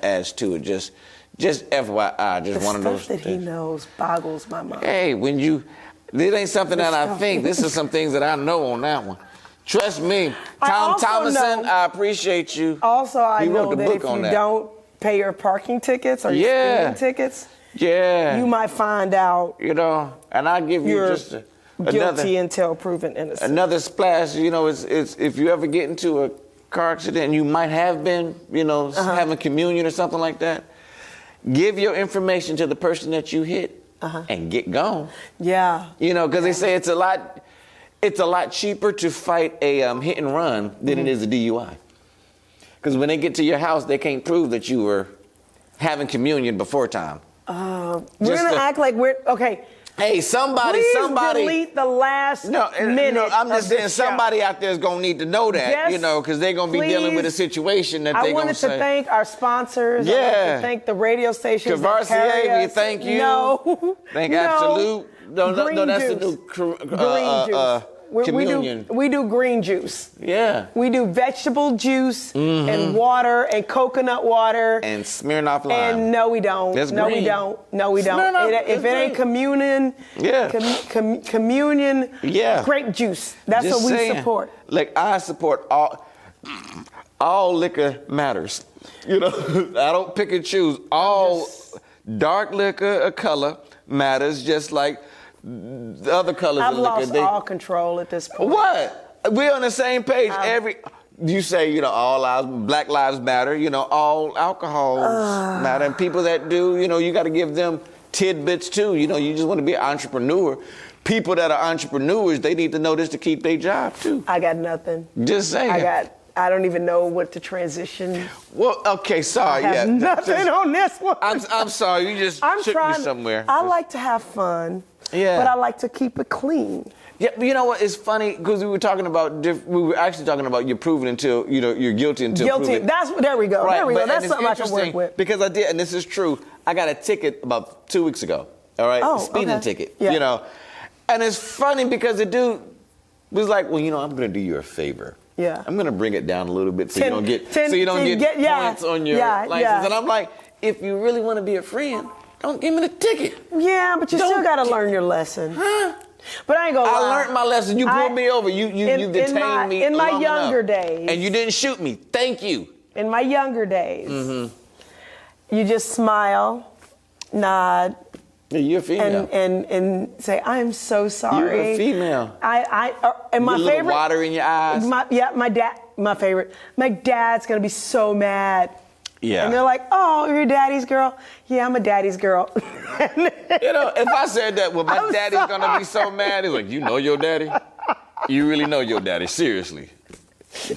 adds to it. Just FYI, just one of those stuff that things. he knows boggles my mind. Hey, this ain't something that I think. This is some things that I know on that one. Trust me. Tom Thomason, I appreciate you. Also, I know that if you that. don't pay your parking tickets or your speeding tickets, you might find out. You know, and I give you just guilty until proven innocent. Another splash. You know, it's if you ever get into a car accident, and you might have been, you know, having communion or something like that. Give your information to the person that you hit and get gone. Yeah. You know, because they say it's a lot cheaper to fight a hit and run than it is a DUI. Because when they get to your house, they can't prove that you were having communion before time. We're going to act like we're, okay. Hey, somebody. delete the last minute. No, I'm just saying show. Somebody out there is going to need to know that, Yes, you know, because they're going to be dealing with a situation that they're going to say. I wanted to thank our sponsors. I wanted to thank the radio stations that carry Cavassier, we us. thank you. No. Thank Absolute. No, that's juice. the new green juice. communion. We do green juice. Yeah. We do vegetable juice and water and coconut water. And Smirnoff lime. And no, we don't. That's no, green. we don't. No, we don't. If it ain't communion, communion, grape juice. That's Just what we saying. support. Like, I support all liquor matters. You know, I don't pick and choose. All dark liquor or color matters, just like the other colors I've of liquor. lost all control at this point. What? We're on the same page. You say, you know, all lives, Black Lives Matter, you know, all alcohols matter. And people that do, you know, you got to give them tidbits too. You know, you just want to be an entrepreneur. People that are entrepreneurs, they need to know this to keep their job too. I got nothing. Just saying. I don't even know what to transition. Well, okay, sorry. I have nothing on this one. I'm sorry. You just took me somewhere. I like to have fun. Yeah. But I like to keep it clean. Yeah, but you know what? It's funny because we were actually talking about you're proven until, you know, you're guilty until proven. There we go. Right. There we go. But, That's something I can work with. Because I did, and this is true. I got a ticket about 2 weeks ago. All right, speeding ticket. Yeah. You know, and it's funny because the dude was like, "Well, you know, I'm going to do you a favor. Yeah. I'm going to bring it down a little bit so you don't get points on your license." Yeah. And I'm like, if you really want to be a friend, don't give me the ticket. Yeah, but you still got to learn your lesson. Huh? But I ain't gonna lie. I learned my lesson. You pulled me over. You detained me in my long younger enough. days. And you didn't shoot me. Thank you. In my younger days, you just smile, nod. Yeah, you're a female. And say, I'm so sorry. You're a female. And my little favorite. Water in your eyes. My favorite. My dad's gonna be so mad. Yeah. And they're like, oh, you're daddy's girl? Yeah, I'm a daddy's girl. You know, if I said that, well, my daddy's going to be so mad, he's like, you know your daddy? You really know your daddy, seriously.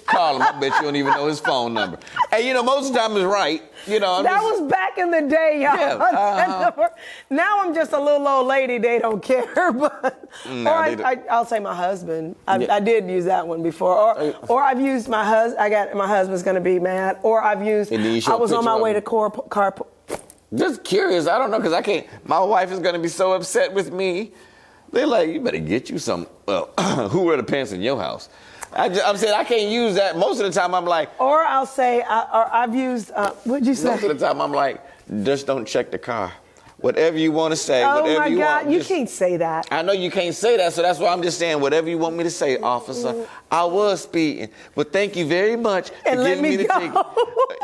Call him, I bet you don't even know his phone number. And, you know, most of the time it's right. You know, that was back in the day, y'all. Yeah, Now I'm just a little old lady. They don't care, but I'll say my husband. I did use that one before, or I've used my husband. My husband's gonna be mad, or I've used. I was on my way to carpool. Just curious. I don't know because I can't. My wife is gonna be so upset with me. They're like, you better get you some. Well, who wear the pants in your house? I'm saying I can't use that. Most of the time I'm like. Or I'll say, I've used, what'd you say? Most of the time I'm like, just don't check the car. Whatever you want to say. Oh whatever my you God, want. you can't say that. I know you can't say that, so that's why I'm just saying whatever you want me to say, officer. I was speeding, but thank you very much for And let giving me the go. ticket.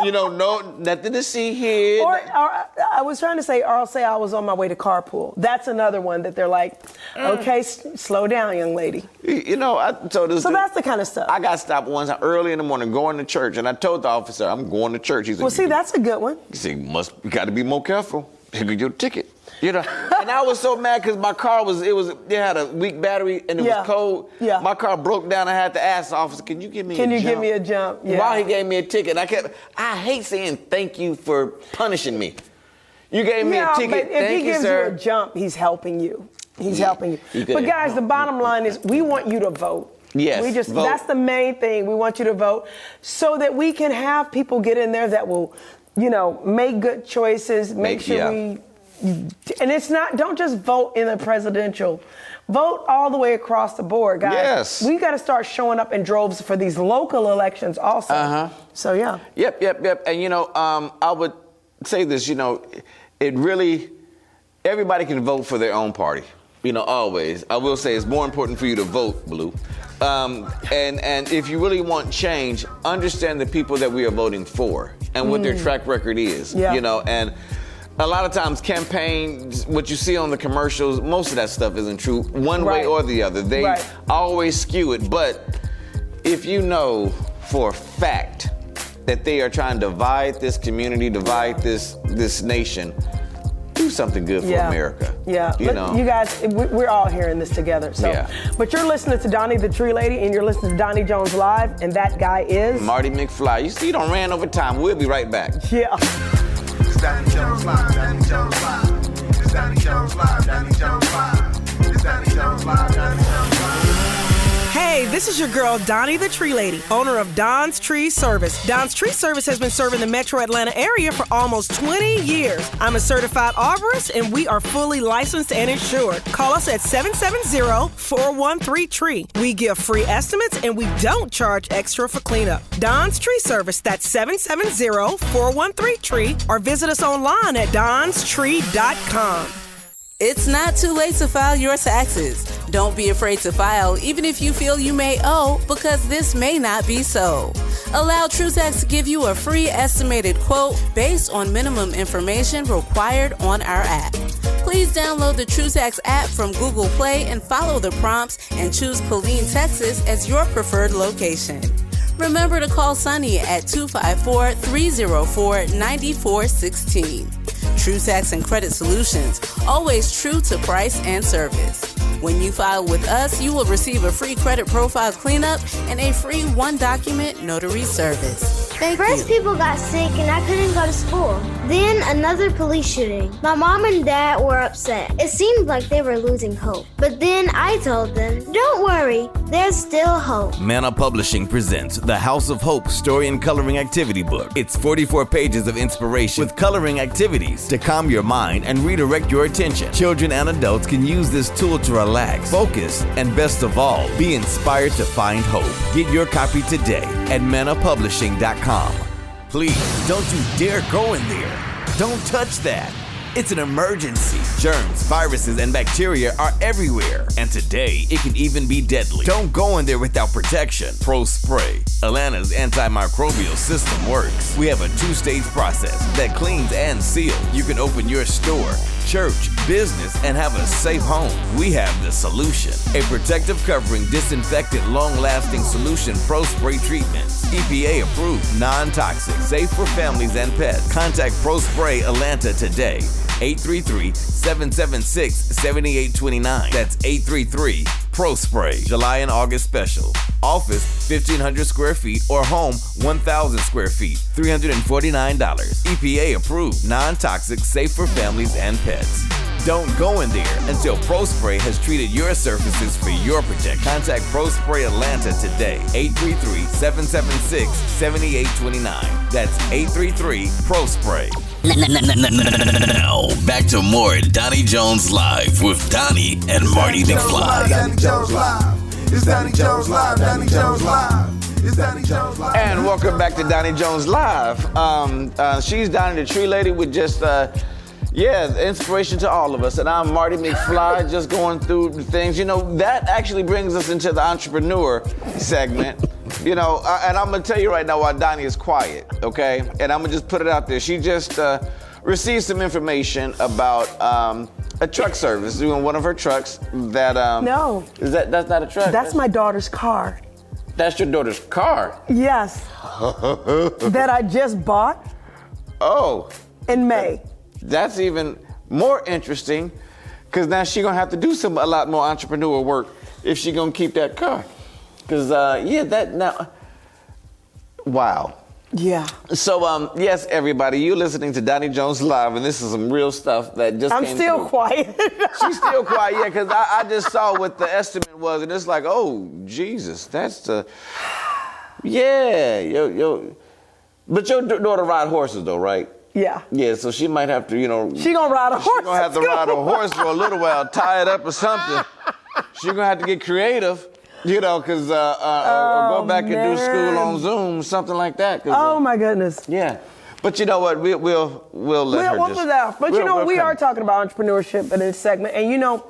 You know, no, nothing to see here. Or I was trying to say, or I'll say I was on my way to carpool. That's another one that they're like, okay, slow down, young lady. You know, I told this. So that's the kind of stuff. I got stopped once early in the morning going to church, and I told the officer, I'm going to church. He said, Well, see, that's a good one. He said, you got to be more careful. He'll get your ticket. You know, and I was so mad because my car it had a weak battery and it was cold. Yeah. My car broke down. I had to ask the officer, can you give me a jump? Can you give me a jump? Yeah. While he gave me a ticket. I hate saying thank you for punishing me. You gave me a ticket. But if thank he gives sir. you a jump, he's helping you. He's helping you. But guys, the bottom line is we want you to vote. Yes, vote. That's the main thing. We want you to vote so that we can have people get in there that will, you know, make good choices, make sure we. And it's not, don't just vote in the presidential. Vote all the way across the board, guys. Yes. We got to start showing up in droves for these local elections also. So, yeah. Yep. And, you know, I would say this, you know, everybody can vote for their own party. You know, always. I will say it's more important for you to vote, Blue. And if you really want change, understand the people that we are voting for and what their track record is. Yeah. You know, and a lot of times campaigns, what you see on the commercials, most of that stuff isn't true one way or the other. They always skew it. But if you know for a fact that they are trying to divide this community, divide this nation, do something good for America. Yeah. You know? You guys, we're all hearing this together. So, but you're listening to Donnie the Tree Lady, and you're listening to Donnie Jones Live, and that guy is Marty McFly. You see, you done ran over time. We'll be right back. Yeah. It's Donnie Jones Live, Donnie Jones Live. It's Donnie Jones Live, Donnie Jones Live. It's Donnie Jones Live, Donnie Jones Live. Hey, this is your girl, Donnie the Tree Lady, owner of Don's Tree Service. Don's Tree Service has been serving the metro Atlanta area for almost 20 years. I'm a certified arborist, and we are fully licensed and insured. Call us at 770-413-TREE. We give free estimates, and we don't charge extra for cleanup. Don's Tree Service, that's 770-413-TREE, or visit us online at donstree.com. It's not too late to file your taxes. Don't be afraid to file, even if you feel you may owe, because this may not be so. Allow TrueTax to give you a free estimated quote based on minimum information required on our app. Please download the TrueTax app from Google Play and follow the prompts and choose Killeen, Texas as your preferred location. Remember to call Sunny at 254-304-9416. TrueTax and Credit Solutions, always true to price and service. When you file with us, you will receive a free credit profile cleanup and a free one-document notary service. Thank you. First, people got sick and I couldn't go to school. Then another police shooting. My mom and dad were upset. It seemed like they were losing hope. But then I told them, don't worry, there's still hope. Manna Publishing presents the House of Hope Story and Coloring Activity Book. It's 44 pages of inspiration with coloring activities to calm your mind and redirect your attention. Children and adults can use this tool to relax, focus, and best of all, be inspired to find hope. Get your copy today at mannapublishing.com. Please, don't you dare go in there. Don't touch that. It's an emergency. Germs, viruses, and bacteria are everywhere. And today, it can even be deadly. Don't go in there without protection. Pro Spray, Atlanta's antimicrobial system works. We have a 2-stage process that cleans and seals. You can open your store, church, business, and have a safe home. We have the solution. A protective covering, disinfectant, long-lasting solution Pro Spray treatment. EPA approved, non-toxic, safe for families and pets. Contact Pro Spray Atlanta today. 833-776-7829. That's 833-PRO-SPRAY. July and August special. Office, 1,500 square feet, or home, 1,000 square feet, $349. EPA approved, non-toxic, safe for families and pets. Don't go in there until Pro Spray has treated your surfaces for your protection. Contact Pro Spray Atlanta today. 833-776-7829. That's 833-PRO-SPRAY. Now, back to more Donnie Jones Live with Donnie and Marty McFly. Donnie Jones Live. It's Donnie Jones Live, Donnie Jones Live. It's Donnie Jones Live. And welcome back to Donnie Jones Live. She's Donnie the Tree Lady with just Yeah, inspiration to all of us. And I'm Marty McFly, just going through the things. You know, that actually brings us into the entrepreneur segment. You know, and I'm going to tell you right now why Doni is quiet, okay? And I'm going to just put it out there. She just received some information about a truck service, doing one of her trucks that... No. That's not a truck? That's my daughter's car. That's your daughter's car? Yes. That I just bought. Oh. In May. That's even more interesting, because now she's going to have to do a lot more entrepreneur work if she's going to keep that car. Because, wow. Yeah. So, yes, everybody, you're listening to Doni Jones Live, and this is some real stuff that just I'm came still through. quiet. She's still quiet, yeah, because I just saw what the estimate was, and it's like, oh, Jesus, that's the... Yeah, but your daughter ride horses, though, right? Yeah. Yeah, so she might have to, you know... She gonna ride a horse. She gonna have to ride a horse for a little while, tie it up or something. She gonna have to get creative. You know, because or go back and do school on Zoom, something like that. Oh my goodness. Yeah, but you know what? We'll let her We'll just. put it out. But we are talking about entrepreneurship in this segment, and you know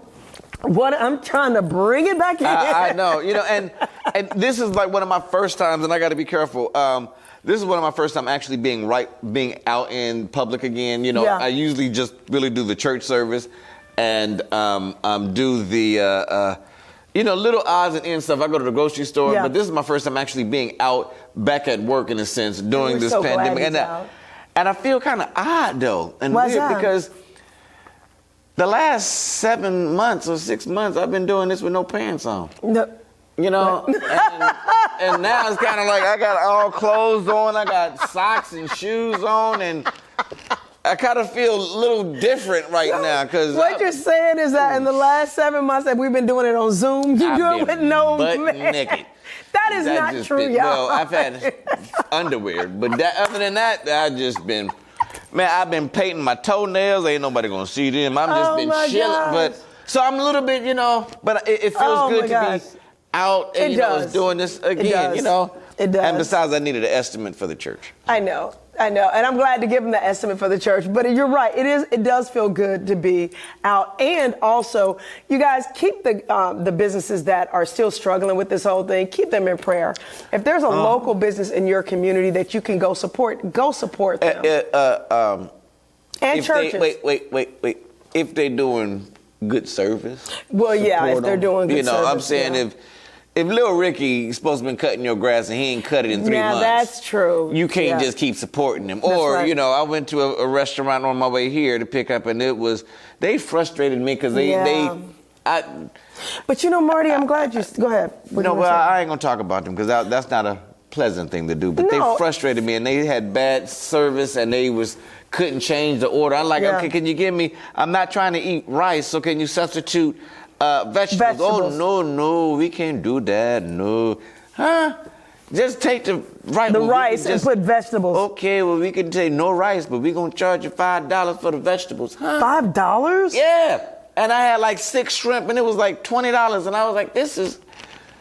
what? I'm trying to bring it back in. I know. You know, and this is like one of my first times, and I got to be careful. This is one of my first time actually being out in public again. You know, Yeah. I usually just really do the church service and do the. Little odds and ends stuff. I go to the grocery store, but this is my first time actually being out back at work in a sense during this pandemic. And I feel kind of odd though, and Why weird that? because the last 7 months or 6 months I've been doing this with no pants on. No. You know, and now it's kind of like I got all clothes on, I got socks and shoes on, and I kind of feel a little different right now because what you're saying is that in the last 7 months that we've been doing it on Zoom, you do it with no butt man. naked. That is not true, y'all. Well, I've had underwear, but other than that, I've been painting my toenails. Ain't nobody gonna see them. I've just been chilling. But so I'm a little bit, but it feels good to be out and doing this again. It does. It does. And besides, I needed an estimate for the church. I know, and I'm glad to give them the estimate for the church. But you're right, it does feel good to be out, and also, you guys keep the businesses that are still struggling with this whole thing. Keep them in prayer. If there's a local business in your community that you can go support them. And churches. Wait. If they're doing good service. Well, yeah, if they're doing good service. I'm saying if Lil Ricky supposed to been cutting your grass and he ain't cut it in 3 months. That's true. You can't just keep supporting him. That's Or, right. I went to a restaurant on my way here to pick up, and they frustrated me because But Marty, I'm glad you, go ahead. I ain't gonna talk about them because that's not a pleasant thing to do. But they frustrated me, and they had bad service, and they couldn't change the order. I'm like, okay, can you give me? I'm not trying to eat rice, so can you substitute vegetables? Oh no, we can't do that. No, just take the rice and put vegetables. Okay, well we can say no rice, but we're gonna charge you $5 for the vegetables. $5? Yeah, and I had like 6 shrimp, and it was like $20, and I was like, this is.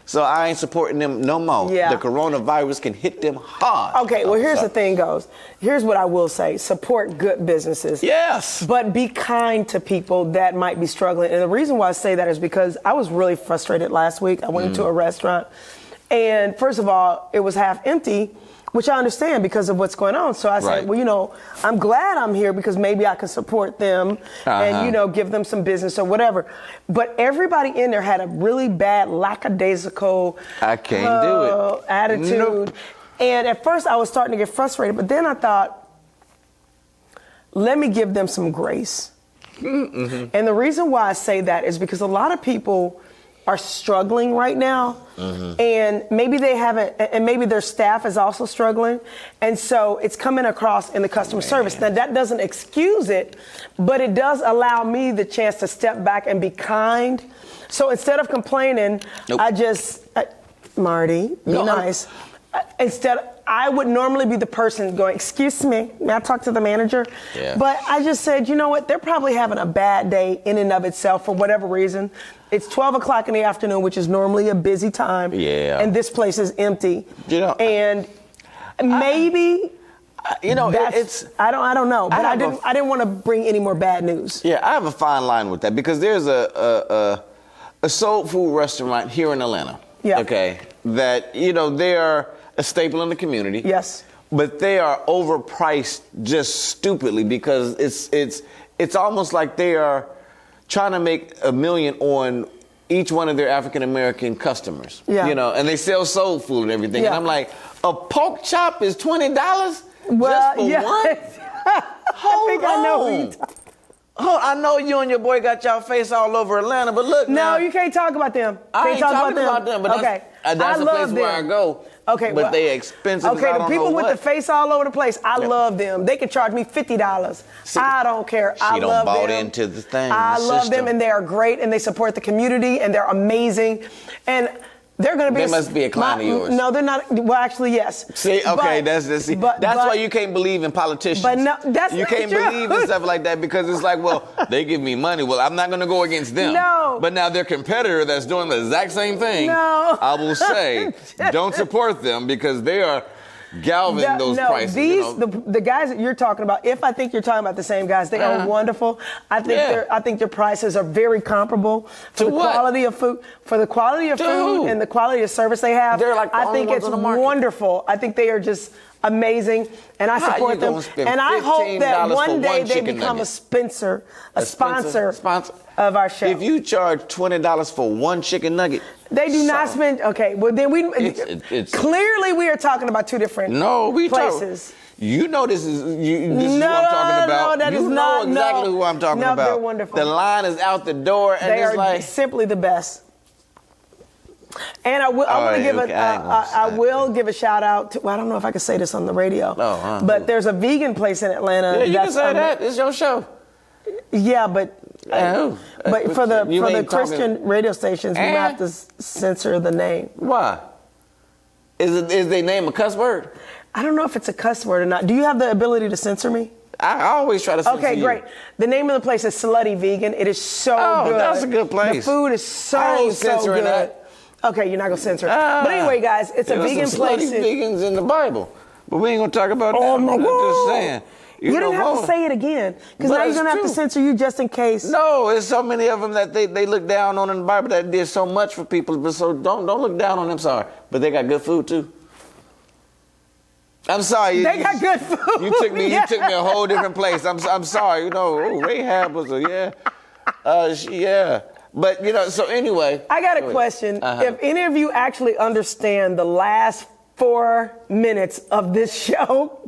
So I ain't supporting them no more. Yeah. The coronavirus can hit them hard. Okay, well, here's the thing goes. Here's what I will say. Support good businesses. Yes. But be kind to people that might be struggling. And the reason why I say that is because I was really frustrated last week. I went into a restaurant, and first of all, it was half empty, which I understand because of what's going on. So I said, well, I'm glad I'm here because maybe I can support them and, give them some business or whatever. But everybody in there had a really bad lackadaisical I can't do it. Attitude. Nope. And at first I was starting to get frustrated, but then I thought, let me give them some grace. Mm-hmm. And the reason why I say that is because a lot of people are struggling right now, and maybe they haven't, and maybe their staff is also struggling, and so it's coming across in the customer service. Now that doesn't excuse it, but it does allow me the chance to step back and be kind. So instead of complaining, Marty, be nice. I would normally be the person going, excuse me, may I talk to the manager? Yeah. But I just said, you know what, they're probably having a bad day in and of itself for whatever reason. It's 12 o'clock in the afternoon, which is normally a busy time. Yeah. And this place is empty. You know, and maybe You know, That's, I don't know, but I didn't want to bring any more bad news. Yeah, I have a fine line with that because there's a soul food restaurant here in Atlanta. Yeah. Okay. That, you know, they are a staple in the community. Yes. But they are overpriced just stupidly because it's almost like they are trying to make $1 million on each one of their African American customers. Yeah. You know, and they sell soul food and everything. Yeah. And I'm like, a pork chop is $20 just for one? I think I know who you I know you and your boy got y'all face all over Atlanta, but look now. No, you can't talk about them. I ain't talking about them, but okay. that's the place where I go. Okay, but they expensive. Okay, the people with the face all over the place, I Yep. love them. They can charge me $50. See, I don't care. I don't love bought them. into the thing. I the love system. them, and they are great, and they support the community, and they're amazing, and they're going to be. They must be a client of yours. No, they're not. Well, actually, yes. See, okay, But, that's why you can't believe in politicians. But no, that's you not can't true. believe in stuff like that because it's like, well, they give me money. Well, I'm not going to go against them. No. But now their competitor that's doing the exact same thing, No. I will say, don't support them because they are galvaning those prices. These you know? the guys that you're talking about. If I think you're talking about the same guys, they are wonderful. I think their prices are very comparable for the quality of food, and the quality of service they have. They're like the I only think ones it's on the market. wonderful. I think they are just amazing, and I support them. And I hope that one day they become a sponsor of our show. If you charge $20 for one chicken nugget, they do not spend. Okay, well then it's clearly we are talking about two different places. You know this is who I'm talking about. No, that you is know not. exactly who I'm talking about. They're wonderful. The line is out the door, and they it's are like simply the best. And I will give a shout out to. Well, I don't know if I can say this on the radio. But there's a vegan place in Atlanta. Yeah, you can say that. It's your show. Yeah, but for the Christian radio stations, we have to censor the name. Why? Is their name a cuss word? I don't know if it's a cuss word or not. Do you have the ability to censor me? I always try to censor you. Okay, great. The name of the place is Slutty Vegan. It is so good. Oh, that's a good place. The food is so good. That. Okay, you're not gonna censor it. But anyway, guys, it's a vegan place. Slutty vegans in the Bible, but we ain't gonna talk about that. Oh my God! I'm just saying. You didn't have to say it again, because now you're gonna have to censor you just in case. No, there's so many of them that they look down on in the Bible that did so much for people, but so don't look down on them. Sorry, but they got good food too. I'm sorry. They got good food. You took me a whole different place. I'm sorry. You know, Rahab was yeah. But you know, so anyway. I got a question. If any of you actually understand the last 4 minutes of this show,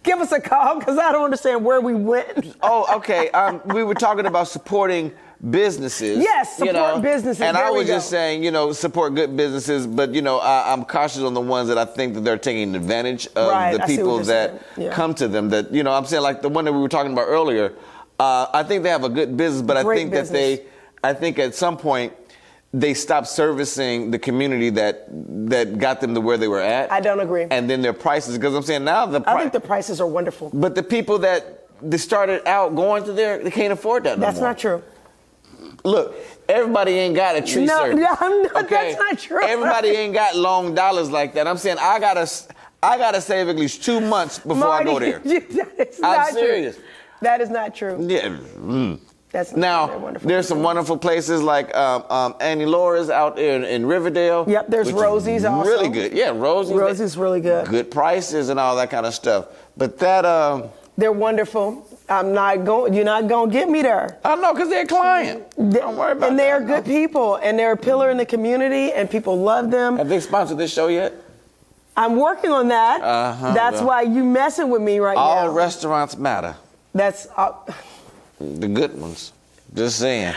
give us a call, because I don't understand where we went. Oh, okay. We were talking about supporting businesses. Yes, support businesses. And there I was we just go. saying, you know, support good businesses, but, you know, I'm cautious on the ones that I think that they're taking advantage of the people that come to them. That, you know, I'm saying, like the one that we were talking about earlier, I think they have a good business, but I think at some point they stopped servicing the community that got them to where they were at. I don't agree. And then their prices, because I'm saying now I think the prices are wonderful. But the people that they started out going to there, they can't afford that no more. That's not true. Look, everybody ain't got a tree service. No, that's not true. Everybody ain't got long dollars like that. I'm saying I gotta save at least 2 months before I go there. I'm serious. That is not true. Yeah. That's now, there's some wonderful places like Annie Laura's out there in Riverdale. Yep, there's Rosie's also. Really good. Yeah, Rosie's. Rosie's really good. Good prices and all that kind of stuff. But that... They're wonderful. You're not going to get me there. I know, because they're a client. Don't worry about that. And they're good people, and they're a pillar in the community, and people love them. Have they sponsored this show yet? I'm working on that. That's why you messing with me right now. All restaurants matter. That's... the good ones. Just saying.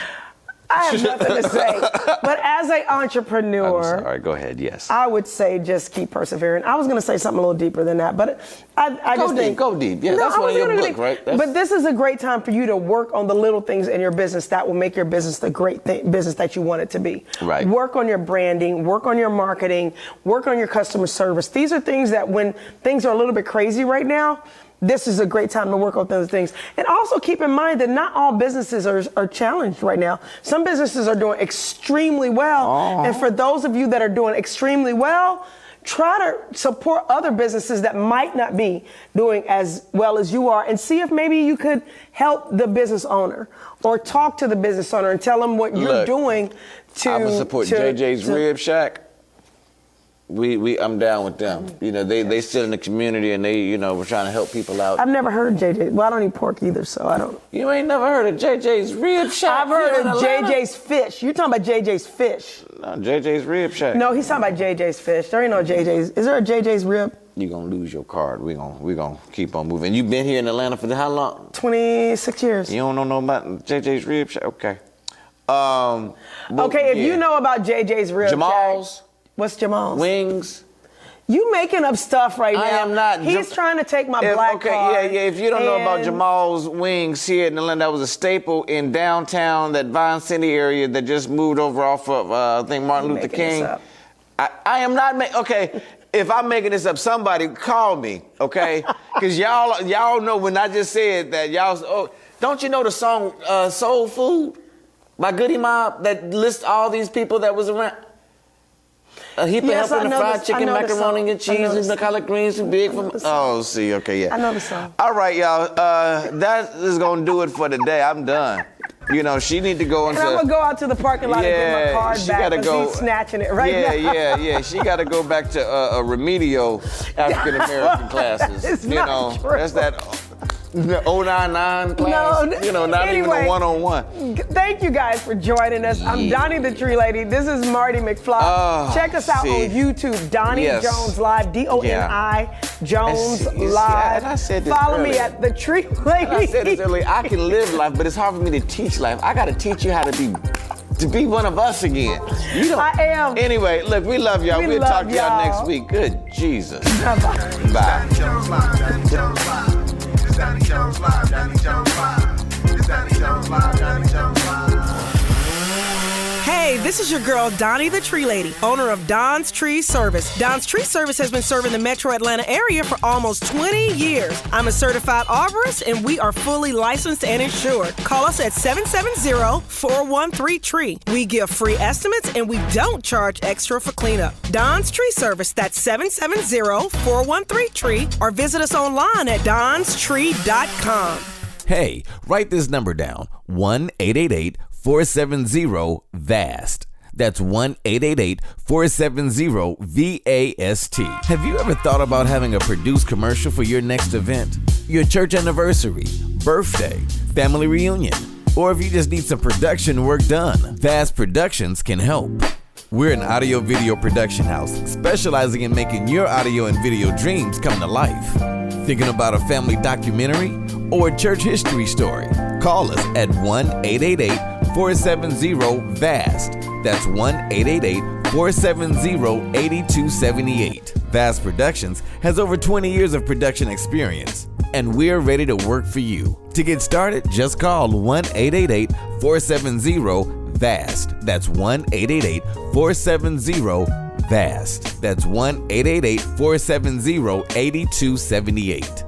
I have nothing to say. But as an entrepreneur... I'm sorry, go ahead, yes. I would say just keep persevering. I was going to say something a little deeper than that, but I just think... Go deep. Yeah, that's one of your books, right? But this is a great time for you to work on the little things in your business that will make your business the great business that you want it to be. Right. Work on your branding, work on your marketing, work on your customer service. These are things that when things are a little bit crazy right now, this is a great time to work on those things. And also keep in mind that not all businesses are challenged right now. Some businesses are doing extremely well. And for those of you that are doing extremely well, try to support other businesses that might not be doing as well as you are, and see if maybe you could help the business owner or talk to the business owner and tell them what you're doing to. I'm gonna support JJ's Rib Shack. I'm down with them. You know, they sit in the community and they, you know, we're trying to help people out. I've never heard of JJ. Well, I don't eat pork either, so I don't. You ain't never heard of JJ's Rib Shack? I've heard of JJ's Fish. You're talking about JJ's Fish. No, JJ's Rib Shack. No, he's talking about JJ's Fish. There ain't no JJ's. Is there a JJ's Rib? You're gonna lose your card. We're gonna keep on moving. You been here in Atlanta for how long? 26 years. You don't know about JJ's Rib Shack? Okay. Okay, if you know about JJ's Rib Jamal's. Shack. What's Jamal's? Wings. You making up stuff right now. I am not. He's trying to take my black card. Yeah. If you don't know about Jamal's Wings here in Atlanta, that was a staple in downtown, that Vine City area that just moved over off of, I think, Martin Luther King. I am not okay. If I'm making this up, somebody call me, okay? Because y'all know when I just said that, don't you know the song Soul Food by Goody Mob that lists all these people that was around? He been helping the fried chicken, macaroni and cheese, and the collard greens, and big from. Oh, see, okay, yeah. I know the song. All right, y'all. That is gonna do it for today. I'm done. You know, she need to go into. And I'm gonna go out to the parking lot and get my card back because he's snatching it right now. Yeah. She got to go back to a remedial African American classes. It's not true. That's that 099 class. No, not even a one-on-one. Thank you guys for joining us. I'm Doni the Tree Lady. This is Mardy McFly. Check us out on YouTube, Doni Jones Live, Doni Jones Live. And I said this Follow earlier. me at the Tree Lady. I said this earlier. I can live life, but it's hard for me to teach life. I got to teach you how to be one of us again. I am. Anyway, look, we love y'all. We'll talk to y'all next week. Good Jesus. Bye-bye. Bye. Doni Jones Live, Doni Jones Live. It's Doni Jones Live, Doni Jones Live. Hey, this is your girl, Doni the Tree Lady, owner of Don's Tree Service. Don's Tree Service has been serving the metro Atlanta area for almost 20 years. I'm a certified arborist, and we are fully licensed and insured. Call us at 770-413-TREE. We give free estimates, and we don't charge extra for cleanup. Don's Tree Service, that's 770-413-TREE, or visit us online at donstree.com. Hey, write this number down, 1-888-470-VAST. That's 1-888-470-VAST. Have you ever thought about having a produced commercial for your next event? Your church anniversary, birthday, family reunion, or if you just need some production work done? VAST Productions can help. We're an audio video production house specializing in making your audio and video dreams come to life. Thinking about a family documentary or a church history story? Call us at 1-888-470-VAST. That's 1-888-470-8278. VAST Productions has over 20 years of production experience, and we're ready to work for you. To get started, just call 1-888-470-VAST. That's 1-888-470-VAST. That's 1-888-470-8278.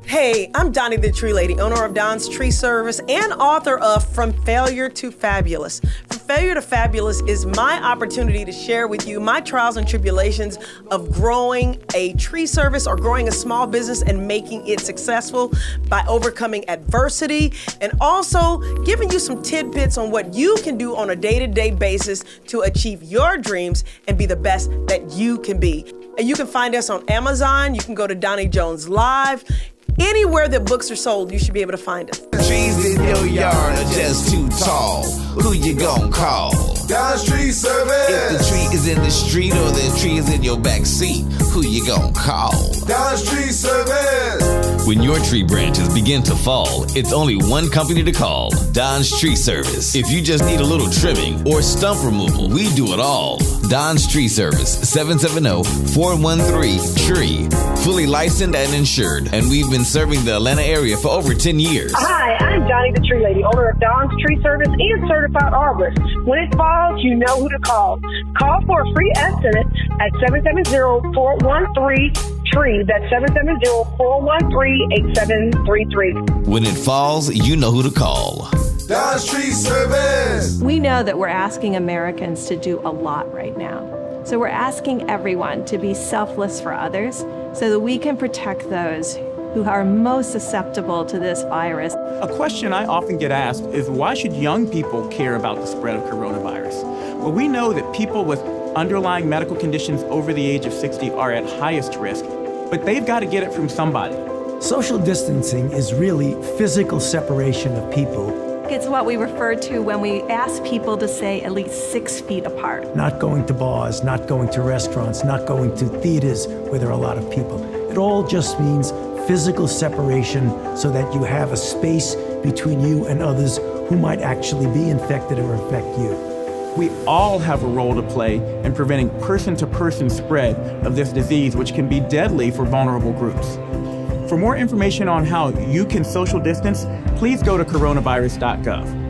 Hey, I'm Doni the Tree Lady, owner of Don's Tree Service and author of From Failure to Fabulous. From Failure to Fabulous is my opportunity to share with you my trials and tribulations of growing a tree service or growing a small business and making it successful by overcoming adversity, and also giving you some tidbits on what you can do on a day-to-day basis to achieve your dreams and be the best that you can be. And you can find us on Amazon. You can go to Doni Jones Live. Anywhere that books are sold, you should be able to find us. Trees in your yard are just too tall. Who you gonna call? Don's Tree Service. If the tree is in the street or the tree is in your back seat, who you gonna call? Don's Tree Service. When your tree branches begin to fall, it's only one company to call, Don's Tree Service. If you just need a little trimming or stump removal, we do it all. Don's Tree Service, 770-413-TREE. Fully licensed and insured, and we've been serving the Atlanta area for over 10 years. Hi, I'm Doni the Tree Lady, owner of Don's Tree Service and certified arborist. When it falls, you know who to call. Call for a free estimate at 770-413-TREE. That's 770-413-8733. When it falls, you know who to call. Don's Tree Service. We know that we're asking Americans to do a lot right now. So we're asking everyone to be selfless for others so that we can protect those who are most susceptible to this virus. A question I often get asked is, why should young people care about the spread of coronavirus? Well, we know that people with underlying medical conditions over the age of 60 are at highest risk, but they've got to get it from somebody. Social distancing is really physical separation of people. It's what we refer to when we ask people to stay at least 6 feet apart. Not going to bars, not going to restaurants, not going to theaters where there are a lot of people. It all just means physical separation so that you have a space between you and others who might actually be infected or infect you. We all have a role to play in preventing person-to-person spread of this disease, which can be deadly for vulnerable groups. For more information on how you can social distance, please go to coronavirus.gov.